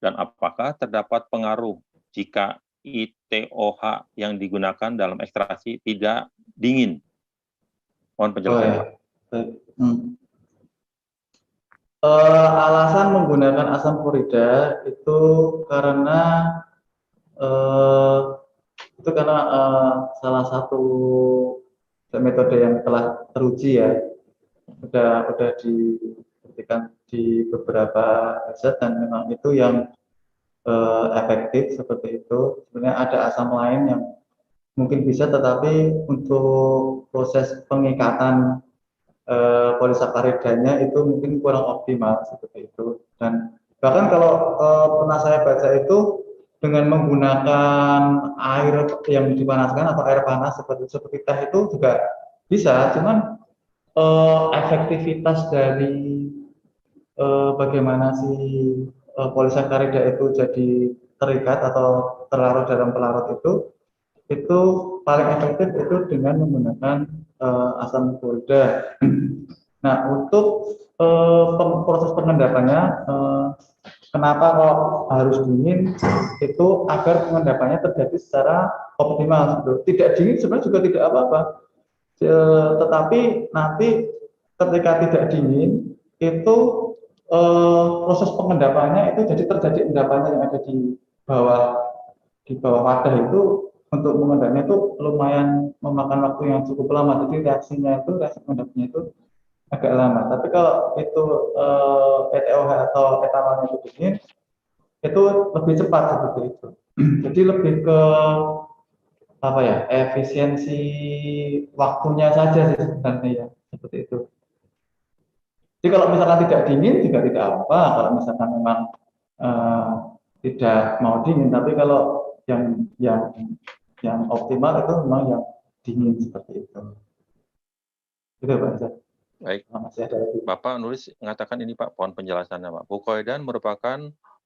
dan apakah terdapat pengaruh jika ITOH yang digunakan dalam ekstraksi tidak dingin? Mohon penjelasan, Pak. Alasan menggunakan asam klorida itu karena salah satu metode yang telah teruji ya, sudah dibuktikan di beberapa riset, dan memang itu yang efektif seperti itu. Sebenarnya ada asam lain yang mungkin bisa, tetapi untuk proses pengikatan polisakaridanya itu mungkin kurang optimal seperti itu. Dan bahkan kalau pernah saya baca itu, dengan menggunakan air yang dipanaskan atau air panas seperti teh itu juga bisa, cuman efektivitas dari bagaimana si polisakarida itu jadi terikat atau terlarut dalam pelarut itu paling efektif itu dengan menggunakan asam klorida. Nah, untuk proses pengendapannya, kenapa kok harus dingin, itu agar pengendapannya terjadi secara optimal. Tidak dingin sebenarnya juga tidak apa-apa, tetapi nanti ketika tidak dingin itu proses pengendapannya itu jadi terjadi endapannya yang ada di bawah wadah itu. Untuk mengendapnya itu lumayan memakan waktu yang cukup lama, jadi reaksi mengendapnya itu agak lama. Tapi kalau itu ETOH atau etanolnya itu dingin, itu lebih cepat seperti itu. Jadi lebih ke efisiensi waktunya saja sih sebenarnya ya, seperti itu. Jadi kalau misalkan tidak dingin juga tidak apa, kalau misalkan memang tidak mau dingin, tapi kalau yang optimal itu memang yang dingin seperti itu. Gitu Pak Rizal. Baik, Masih ada lagi. Bapak nulis mengatakan ini Pak, pohon penjelasannya Pak. Fukoidan merupakan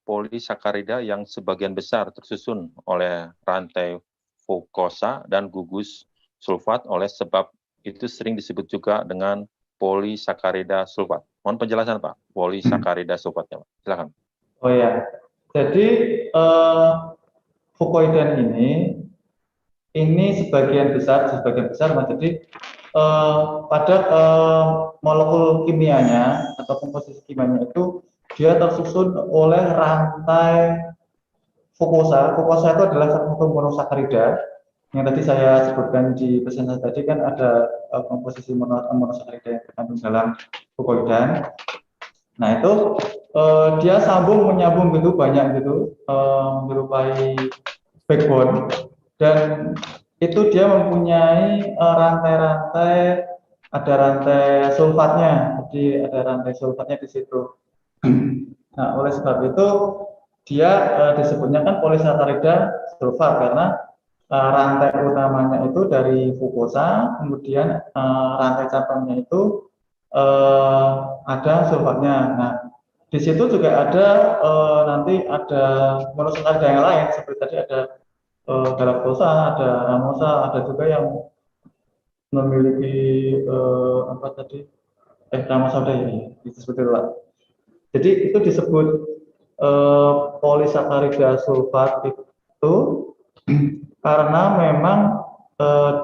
polisakarida yang sebagian besar tersusun oleh rantai fukosa dan gugus sulfat, oleh sebab itu sering disebut juga dengan polisakarida sulfat. Mohon penjelasan Pak, polisakarida sulfatnya Pak. Silakan. Oh ya, jadi fukoidan ini sebagian besar Mas. Jadi pada molekul kimianya atau komposisi kimianya itu dia tersusun oleh rantai fukosa. Fukosa itu adalah salah satu monosakarida yang tadi saya sebutkan di presentasi tadi, kan ada komposisi monosakarida yang terkandung dalam fukoidan. Nah itu dia menyambung gitu, banyak gitu, menyerupai backbone, dan itu dia mempunyai rantai-rantai, ada rantai sulfatnya, jadi ada rantai sulfatnya di situ. Nah oleh sebab itu dia disebutnya kan polisakarida sulfat, karena rantai utamanya itu dari fukosa, kemudian rantai cabangnya itu ada sulfatnya. Nah, di situ juga ada nanti ada monosakarida yang lain, seperti tadi ada galaktosa, ada ramosa, ada juga yang memiliki apa tadi? Ramosa udah ya, disebut itu lah. Jadi itu disebut polisakarida sulfat itu karena memang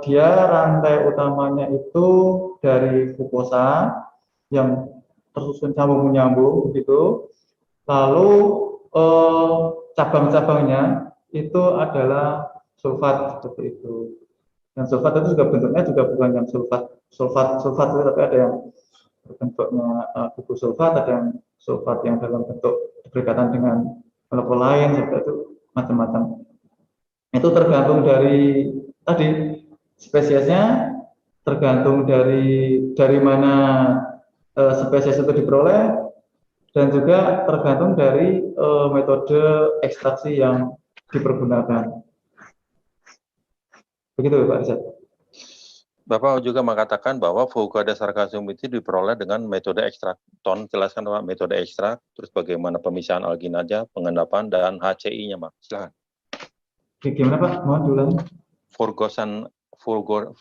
dia rantai utamanya itu dari fukosa yang tersusun sambung menyambung begitu, lalu cabang-cabangnya itu adalah sulfat seperti itu. Yang sulfat itu juga bentuknya juga bukan yang sulfat tapi ada yang bentuknya gugus sulfat, ada yang sulfat yang dalam bentuk berkaitan dengan molekul lain, seperti itu, macam-macam. Itu tergantung dari tadi spesiesnya, tergantung dari mana spesies itu diperoleh, dan juga tergantung dari metode ekstraksi yang dipergunakan. Begitu Pak Rizal. Bapak juga mengatakan bahwa Fucoida sargassum itu diperoleh dengan metode ekstrak. Tolong jelaskan Pak, metode ekstrak, terus bagaimana pemisahan alginatnya, pengendapan, dan HCI-nya Pak. Silakan. Gimana Pak? Mohon diulangi.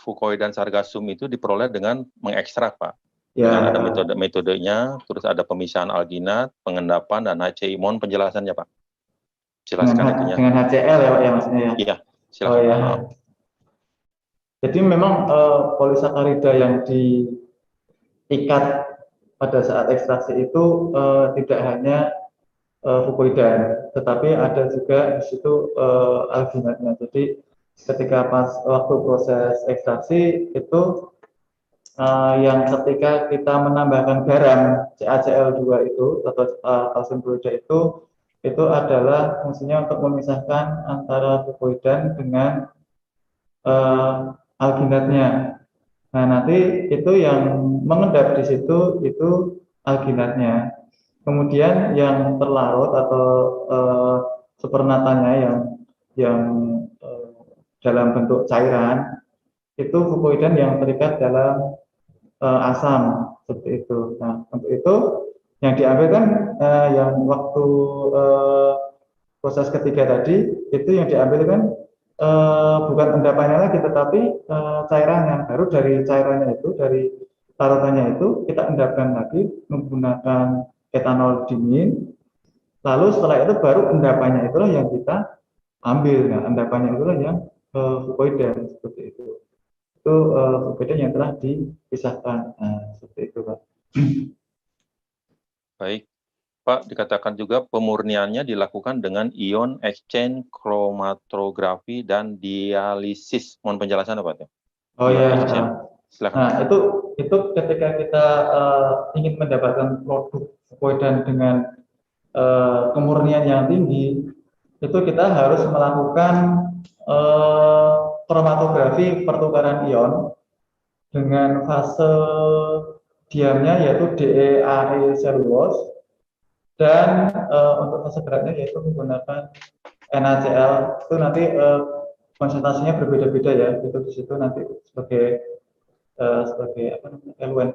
Fucoidan sargassum itu diperoleh dengan mengekstrak Pak. Ya. Dengan ada metodenya, terus ada pemisahan alginat, pengendapan, dan HCI. Mohon penjelasannya Pak. Jelaskan itunya. Dengan HCl ya Pak ya maksudnya ya? Iya, silakan. Oh, ya. Jadi memang polisakarida yang diikat pada saat ekstraksi itu tidak hanya fukoidan, tetapi ada juga di situ alginatnya. Jadi ketika waktu proses ekstraksi itu yang ketika kita menambahkan garam CaCl2 itu atau kalsium klorida itu adalah fungsinya untuk memisahkan antara fukoidan dengan alginatnya. Nah, nanti itu yang mengendap di situ itu alginatnya. Kemudian yang terlarut atau supernatanya yang dalam bentuk cairan itu fukoidan yang terikat dalam asam seperti itu. Nah, untuk itu yang diambil kan yang waktu proses ketiga tadi itu yang diambil kan bukan endapannya lagi, tetapi cairannya. Baru dari cairannya itu, dari larutannya itu kita endapkan lagi menggunakan etanol dingin. Lalu setelah itu baru endapannya itulah yang kita ambil. Nah, endapannya itulah yang fukoidan seperti itu. Itu fukoidan yang telah dipisahkan. Nah, seperti itu Pak. Baik. Pak, dikatakan juga pemurniannya dilakukan dengan ion exchange, kromatografi, dan dialisis. Mohon penjelasan Pak. Oh ya. Silakan. Nah, itu ketika kita ingin mendapatkan produk fukoidan dengan kemurnian yang tinggi, itu kita harus melakukan kromatografi pertukaran ion dengan fase diamnya yaitu DEAE selulose, dan untuk fase beratnya yaitu menggunakan NaCl. Itu nanti konsentrasinya berbeda-beda ya, itu di situ nanti sebagai apa namanya, eluen.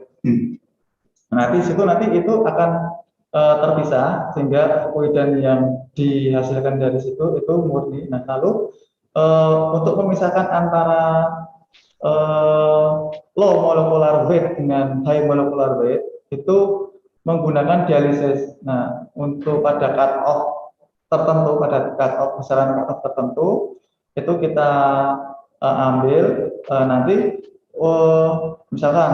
Nanti di situ nanti itu akan terpisah sehingga fukoidan yang dihasilkan dari situ itu murni. Nah, lalu untuk memisahkan antara low molecular weight dengan high molecular weight itu menggunakan dialisis. Nah, untuk pada cut off tertentu, pada cut off besaran cut off tertentu itu kita ambil nanti misalkan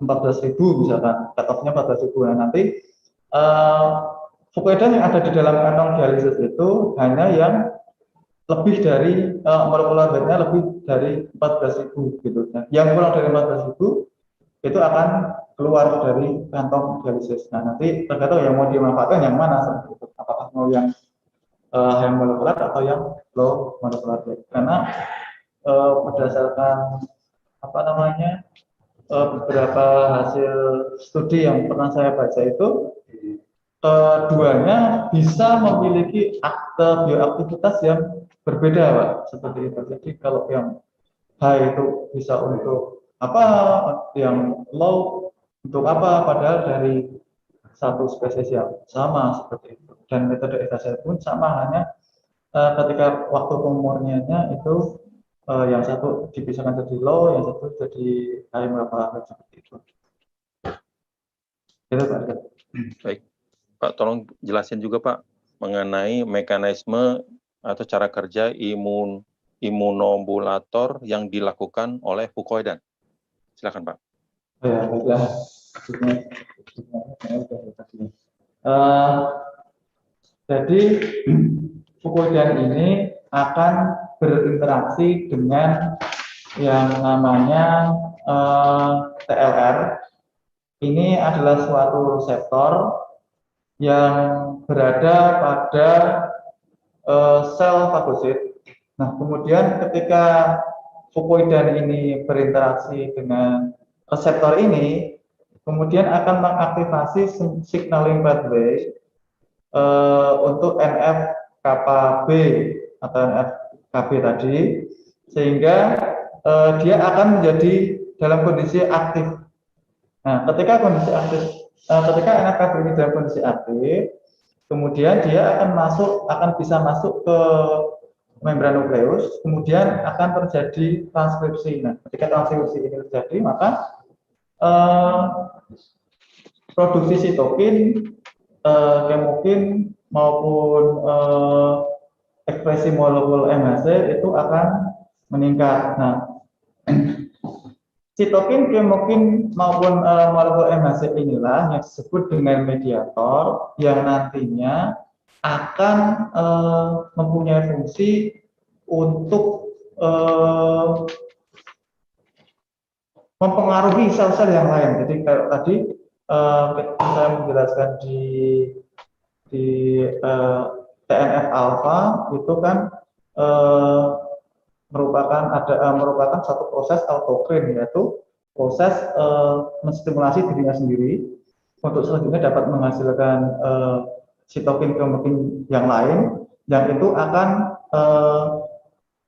14.000 misalkan cut off-nya 14.000. Nah, nanti fukoidan yang ada di dalam kantong dialisis itu hanya yang lebih dari molekular weight-nya lebih dari 14.000 gitu. Nah, yang kurang dari 14.000 itu akan keluar dari kantong dialisis. Nah, nanti tergantung yang mau dimanfaatkan yang mana seperti itu. Apakah mau yang high molekular atau yang low molekular weight. Karena berdasarkan apa namanya beberapa hasil studi yang pernah saya baca itu keduanya bisa memiliki akte bioaktivitas yang berbeda, Pak, seperti itu. Jadi kalau yang high itu bisa untuk apa, yang low untuk apa, padahal dari satu spesies yang sama seperti itu. Dan metode ESA pun sama, hanya ketika waktu pemurniannya itu yang satu dipisahkan jadi low, yang satu jadi high molecular seperti itu. Itu Pak. Baik, Pak, tolong jelasin juga Pak mengenai mekanisme atau cara kerja imunomodulator yang dilakukan oleh fukoidan. Silakan Pak. Ya, baiklah. Jadi fukoidan ini akan berinteraksi dengan yang namanya TLR. Ini adalah suatu reseptor yang berada pada sel fagosit. Nah, kemudian ketika fukoidan ini berinteraksi dengan reseptor ini, kemudian akan mengaktifasi signaling pathway untuk NF-kappa B atau NF-KB tadi, sehingga dia akan menjadi dalam kondisi aktif. Nah, ketika NF-kappa ini dalam kondisi aktif, kemudian dia akan bisa masuk ke membran nukleus, kemudian akan terjadi transkripsi. Nah, ketika transkripsi ini terjadi, maka produksi sitokin, kemokin maupun ekspresi molekul MHC itu akan meningkat. Nah, sitokin, kemokin maupun molekul MHC inilah yang disebut dengan mediator yang nantinya akan mempunyai fungsi untuk mempengaruhi sel-sel yang lain. Jadi kalau tadi saya menjelaskan di TNF alpha itu kan merupakan satu proses autokrin, yaitu proses menstimulasi dirinya sendiri untuk selanjutnya dapat menghasilkan sitokin kemokin yang lain, yang itu akan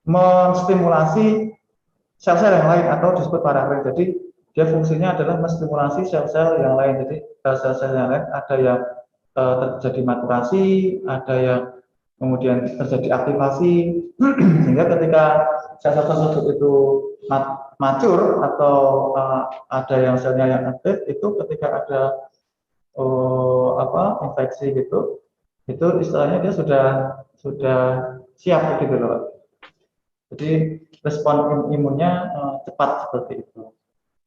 menstimulasi sel-sel yang lain atau disebut paraklin. Jadi dia fungsinya adalah menstimulasi sel-sel yang lain. Jadi sel-sel yang lain ada yang terjadi maturasi, ada yang kemudian terjadi aktivasi, sehingga ketika sel-sel tersebut itu mature atau ada yang selnya yang aktif, itu ketika ada infeksi gitu, itu istilahnya dia sudah siap gitu loh. Jadi respon imunnya cepat seperti itu.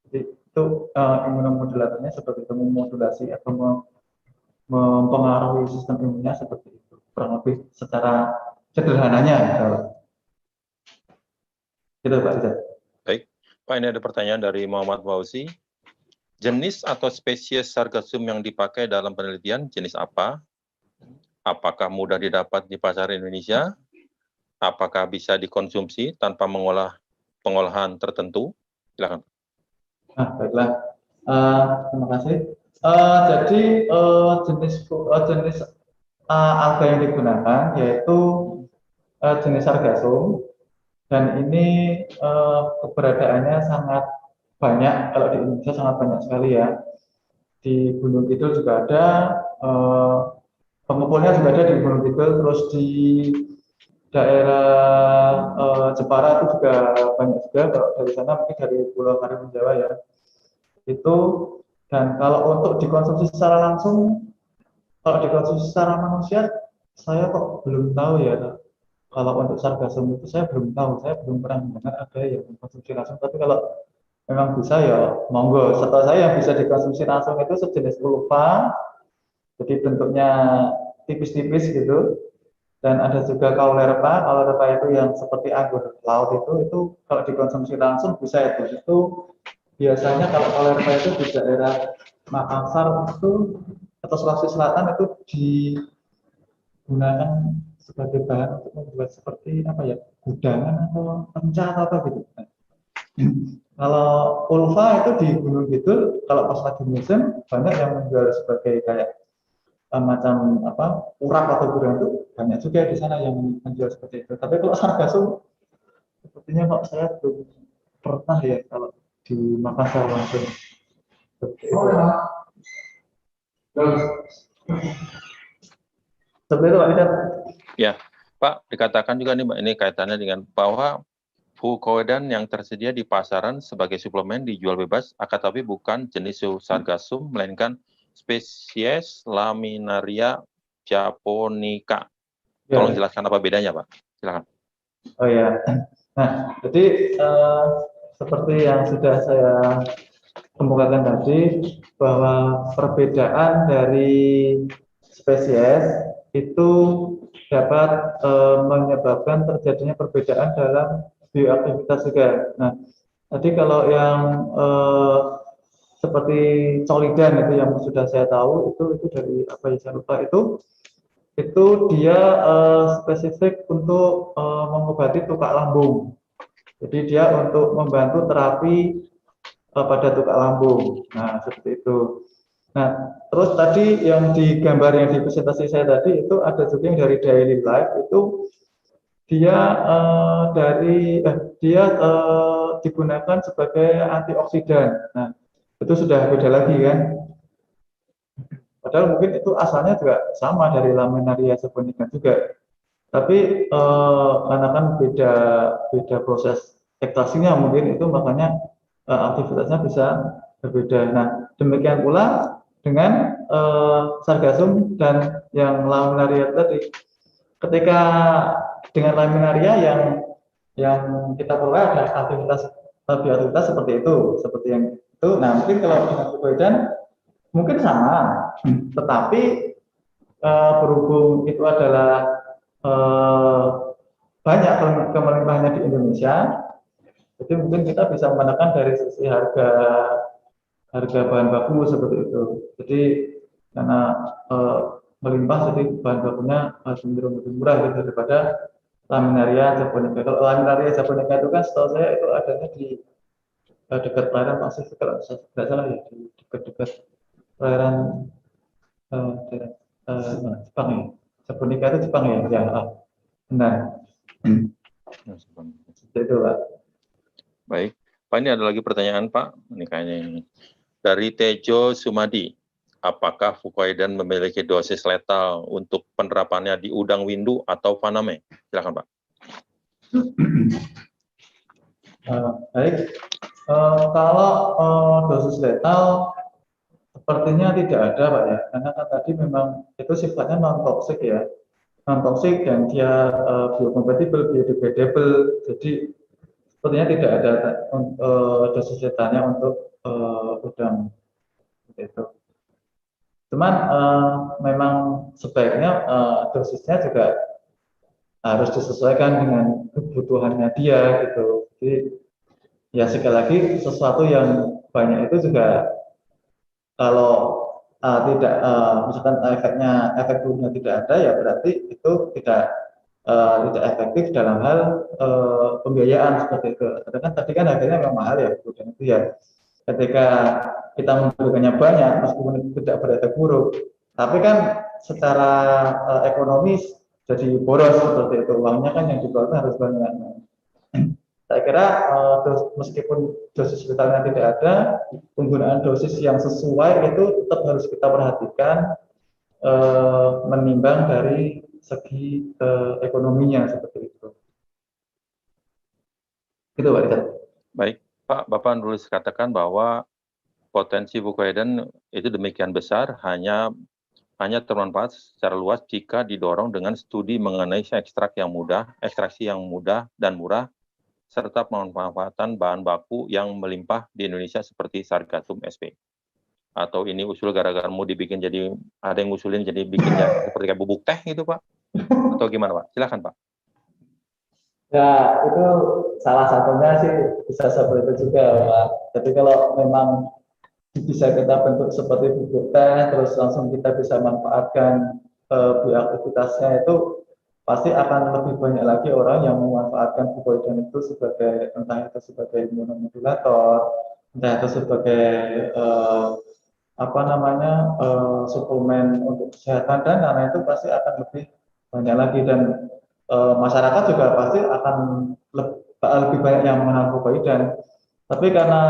Jadi itu imunomodulatornya seperti itu, memodulasi atau mempengaruhi sistem imunnya seperti itu. Kurang lebih secara sederhananya. Gitu Pak Rizal. Baik, Pak, ini ada pertanyaan dari Muhammad Fauzi. Jenis atau spesies sargassum yang dipakai dalam penelitian jenis apa? Apakah mudah didapat di pasar Indonesia? Apakah bisa dikonsumsi tanpa pengolahan tertentu? Silakan. Nah, baiklah. Terima kasih. Jadi jenis alga yang digunakan yaitu jenis sargassum, dan ini keberadaannya sangat banyak. Kalau di Indonesia sangat banyak sekali ya. Di Gunung Kidul juga ada, pengumpulnya juga ada di Gunung Kidul, terus di daerah Jepara itu juga banyak juga. Kalau dari sana mungkin dari Pulau Karimun Jawa ya. Itu, dan kalau untuk dikonsumsi secara langsung, kalau dikonsumsi secara manusia, saya kok belum tahu ya. Kalau untuk sargassum itu saya belum tahu, saya belum pernah mendengar ada yang mengkonsumsi langsung. Tapi kalau memang bisa ya monggo. Setahu saya yang bisa dikonsumsi langsung itu sejenis ulva, jadi bentuknya tipis-tipis gitu. Dan ada juga kaulerpa itu yang seperti anggur laut itu kalau dikonsumsi langsung bisa itu. Itu biasanya kalau kaulerpa itu di daerah Makassar itu atau Sulawesi Selatan itu digunakan sebagai bahan untuk membuat seperti apa ya, gudangan atau penca atau apa gitu. Kalau ulva itu di Gunung Kidul, kalau pas lagi musim banyak yang menjual sebagai kayak macam apa, urak atau gudang, itu banyak juga di sana yang menjual seperti itu. Tapi kalau sargassum sepertinya kok saya belum pernah ya kalau di Makassar langsung. Seperti itu. Seperti itu Pak Richard. Ya, Pak, dikatakan juga nih, Mbak, ini kaitannya dengan bahwa fucoidan yang tersedia di pasaran sebagai suplemen dijual bebas, akan tapi bukan jenis sargassum, melainkan spesies Laminaria japonica. Tolong jelaskan apa bedanya, Pak. Silakan. Oh ya. Nah, jadi seperti yang sudah saya kemukakan tadi, bahwa perbedaan dari spesies itu dapat menyebabkan terjadinya perbedaan dalam bioaktivitas juga. Nah, tadi kalau yang seperti colidan itu yang sudah saya tahu itu dari apa ya, saya lupa, itu dia spesifik untuk mengobati tukak lambung. Jadi dia untuk membantu terapi pada tukak lambung. Nah, seperti itu. Nah, terus tadi yang di gambar yang di presentasi saya tadi itu ada juga yang dari daily life, itu dia digunakan sebagai antioksidan. Nah, itu sudah beda lagi kan. Padahal mungkin itu asalnya juga sama dari Laminaria japonica juga. Tapi karena kan beda proses ekstraksinya mungkin, itu makanya aktivitasnya bisa berbeda. Nah, demikian pula dengan sargassum dan yang Laminaria tadi. Ketika dengan Laminaria yang kita peroleh ada aktivitas seperti itu, seperti yang itu. Nah, mungkin kalau dengan fucoidan mungkin sama, tetapi berhubung itu adalah banyak kemelimpahannya di Indonesia, jadi mungkin kita bisa menekan dari sisi harga bahan baku seperti itu. Jadi karena melimpah, jadi bahan bakunya cenderung lebih murah gitu daripada Laminaria japonica. Kalau Laminaria japonica itu kan setahu saya itu adanya di dekat perairan Pasifik, kalau tidak salah ya, di dekat perairan Jepang ya. Japonica itu Jepang ya, benar. Seperti itu Pak. Baik, Pak, ini ada lagi pertanyaan Pak. Ini kayaknya ini dari Tejo Sumadi. Apakah fucoidan memiliki dosis letal untuk penerapannya di udang windu atau faname? Silakan Pak. Baik, kalau dosis letal sepertinya tidak ada Pak ya, karena kan tadi memang itu sifatnya non toksik ya, non toksik, dan dia biokompatibel, biodegradable. Jadi sepertinya tidak ada dosis letalnya untuk udang itu. Cuman memang sebaiknya dosisnya juga harus disesuaikan dengan kebutuhannya dia gitu. Jadi ya sekali lagi, sesuatu yang banyak itu juga kalau tidak misalkan efek buruknya tidak ada, ya berarti itu tidak efektif dalam hal pembiayaan seperti itu. Karena kan tadi kan harganya memang mahal ya, kemudian itu ya ketika kita membutuhkannya banyak meskipun itu tidak berefek buruk, tapi kan secara ekonomis jadi boros seperti itu, uangnya kan yang dikeluarkan harus banyak. Saya kira meskipun dosis vitalnya tidak ada, penggunaan dosis yang sesuai itu tetap harus kita perhatikan, menimbang dari segi ekonominya seperti itu. Gitu Pak Richard. Baik, Pak, Bapak nulis katakan bahwa potensi fukoidan itu demikian besar, hanya bermanfaat secara luas jika didorong dengan studi mengenai ekstraksi yang mudah dan murah, serta pemanfaatan bahan baku yang melimpah di Indonesia seperti Sargassum SP. Atau ini usul gara-gara mau dibikin jadi, ada yang ngusulin jadi bikinnya seperti kayak bubuk teh gitu Pak? Atau gimana Pak? Silakan Pak. Ya, itu salah satunya sih bisa seperti itu juga Pak. Jadi kalau memang bisa kita bentuk seperti bubuk teh, terus langsung kita bisa manfaatkan bioaktivitasnya, itu pasti akan lebih banyak lagi orang yang memanfaatkan fukoidan itu sebagai, entah itu sebagai imunomodulator, entah itu sebagai suplemen untuk kesehatan, dan lain-lain, itu pasti akan lebih banyak lagi, dan masyarakat juga pasti akan lebih banyak yang mengenal fukoidan. Tapi karena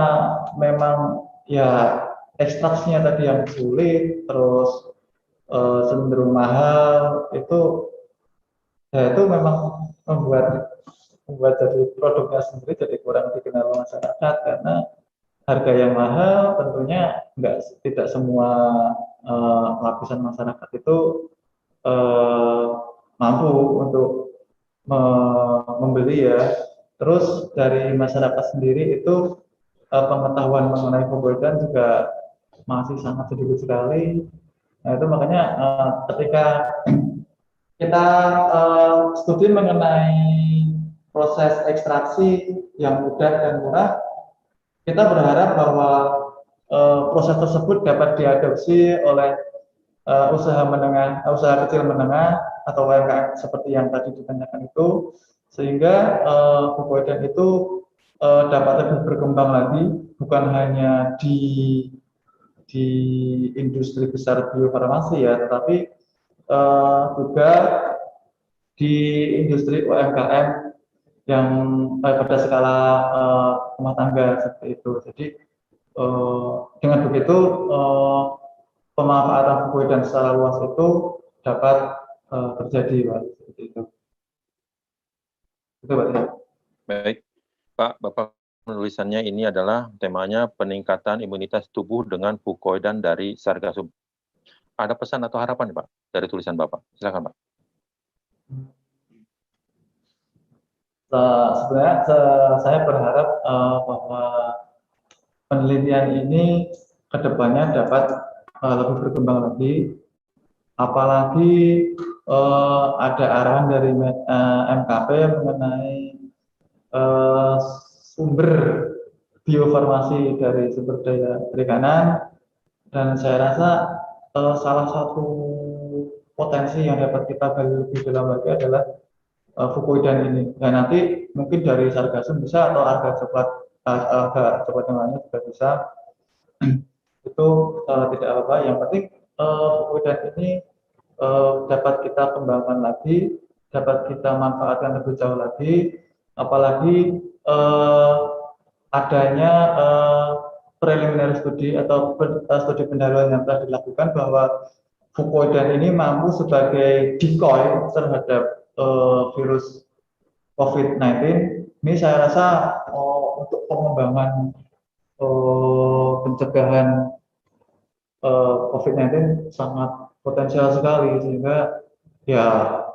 memang ya ekstraksinya tadi yang sulit, terus cenderung mahal, itu ya itu memang membuat jadi produknya sendiri jadi kurang dikenal masyarakat, karena harga yang mahal tentunya tidak semua lapisan masyarakat itu mampu untuk membeli ya. Terus dari masyarakat sendiri itu pengetahuan mengenai fukoidan juga masih sangat sedikit sekali. Nah itu makanya ketika kita studi mengenai proses ekstraksi yang mudah dan murah, kita berharap bahwa proses tersebut dapat diadopsi oleh usaha kecil menengah atau UMKM seperti yang tadi ditanyakan itu, sehingga fukoidan itu dapat lebih berkembang lagi, bukan hanya di industri besar biofarmasi ya, tetapi juga di industri UMKM yang pada skala rumah tangga seperti itu. Jadi dengan begitu pemanfaatan fukoidan secara luas itu dapat terjadi Pak, seperti itu. Itu Pak. Baik, Pak, Bapak penulisannya ini adalah temanya peningkatan imunitas tubuh dengan fukoidan dari Sargassum. Ada pesan atau harapan Pak dari tulisan Bapak? Silakan Pak. Sebenarnya saya berharap bahwa penelitian ini kedepannya dapat lebih berkembang lagi, apalagi ada arahan dari MKP mengenai sumber biofarmasi dari sumber daya perikanan, dan saya rasa salah satu potensi yang dapat kita gali lebih dalam lagi adalah fukoidan ini. Dan nanti mungkin dari Sargassum bisa, atau harga coklat yang lainnya juga bisa. Itu tidak apa-apa. Yang penting fukoidan ini dapat kita kembangkan lagi, dapat kita manfaatkan lebih jauh lagi, apalagi adanya preliminary study atau studi pendahuluan yang telah dilakukan bahwa fukoidan ini mampu sebagai decoy terhadap virus COVID-19. Ini saya rasa untuk pengembangan pencegahan COVID-19 sangat potensial sekali, sehingga ya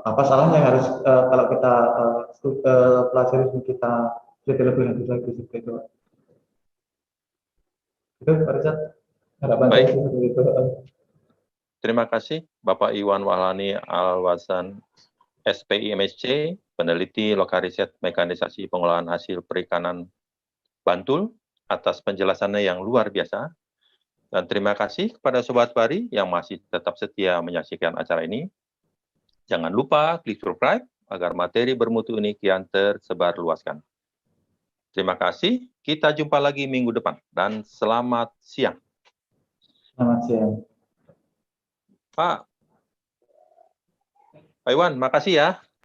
apa salahnya harus kalau kita pelajari, kita lebih lanjut lagi seperti itu. Itu Pak Richard, harapan saya seperti itu. Terima kasih Bapak Iwan Wahlani Alwasan, SPI MSc, peneliti Lokariset Mekanisasi Pengolahan Hasil Perikanan Bantul, atas penjelasannya yang luar biasa. Dan terima kasih kepada Sobat Pari yang masih tetap setia menyaksikan acara ini. Jangan lupa klik subscribe agar materi bermutu ini kian tersebar luaskan. Terima kasih, kita jumpa lagi minggu depan, dan selamat siang. Selamat siang. Pak Iwan, makasih ya.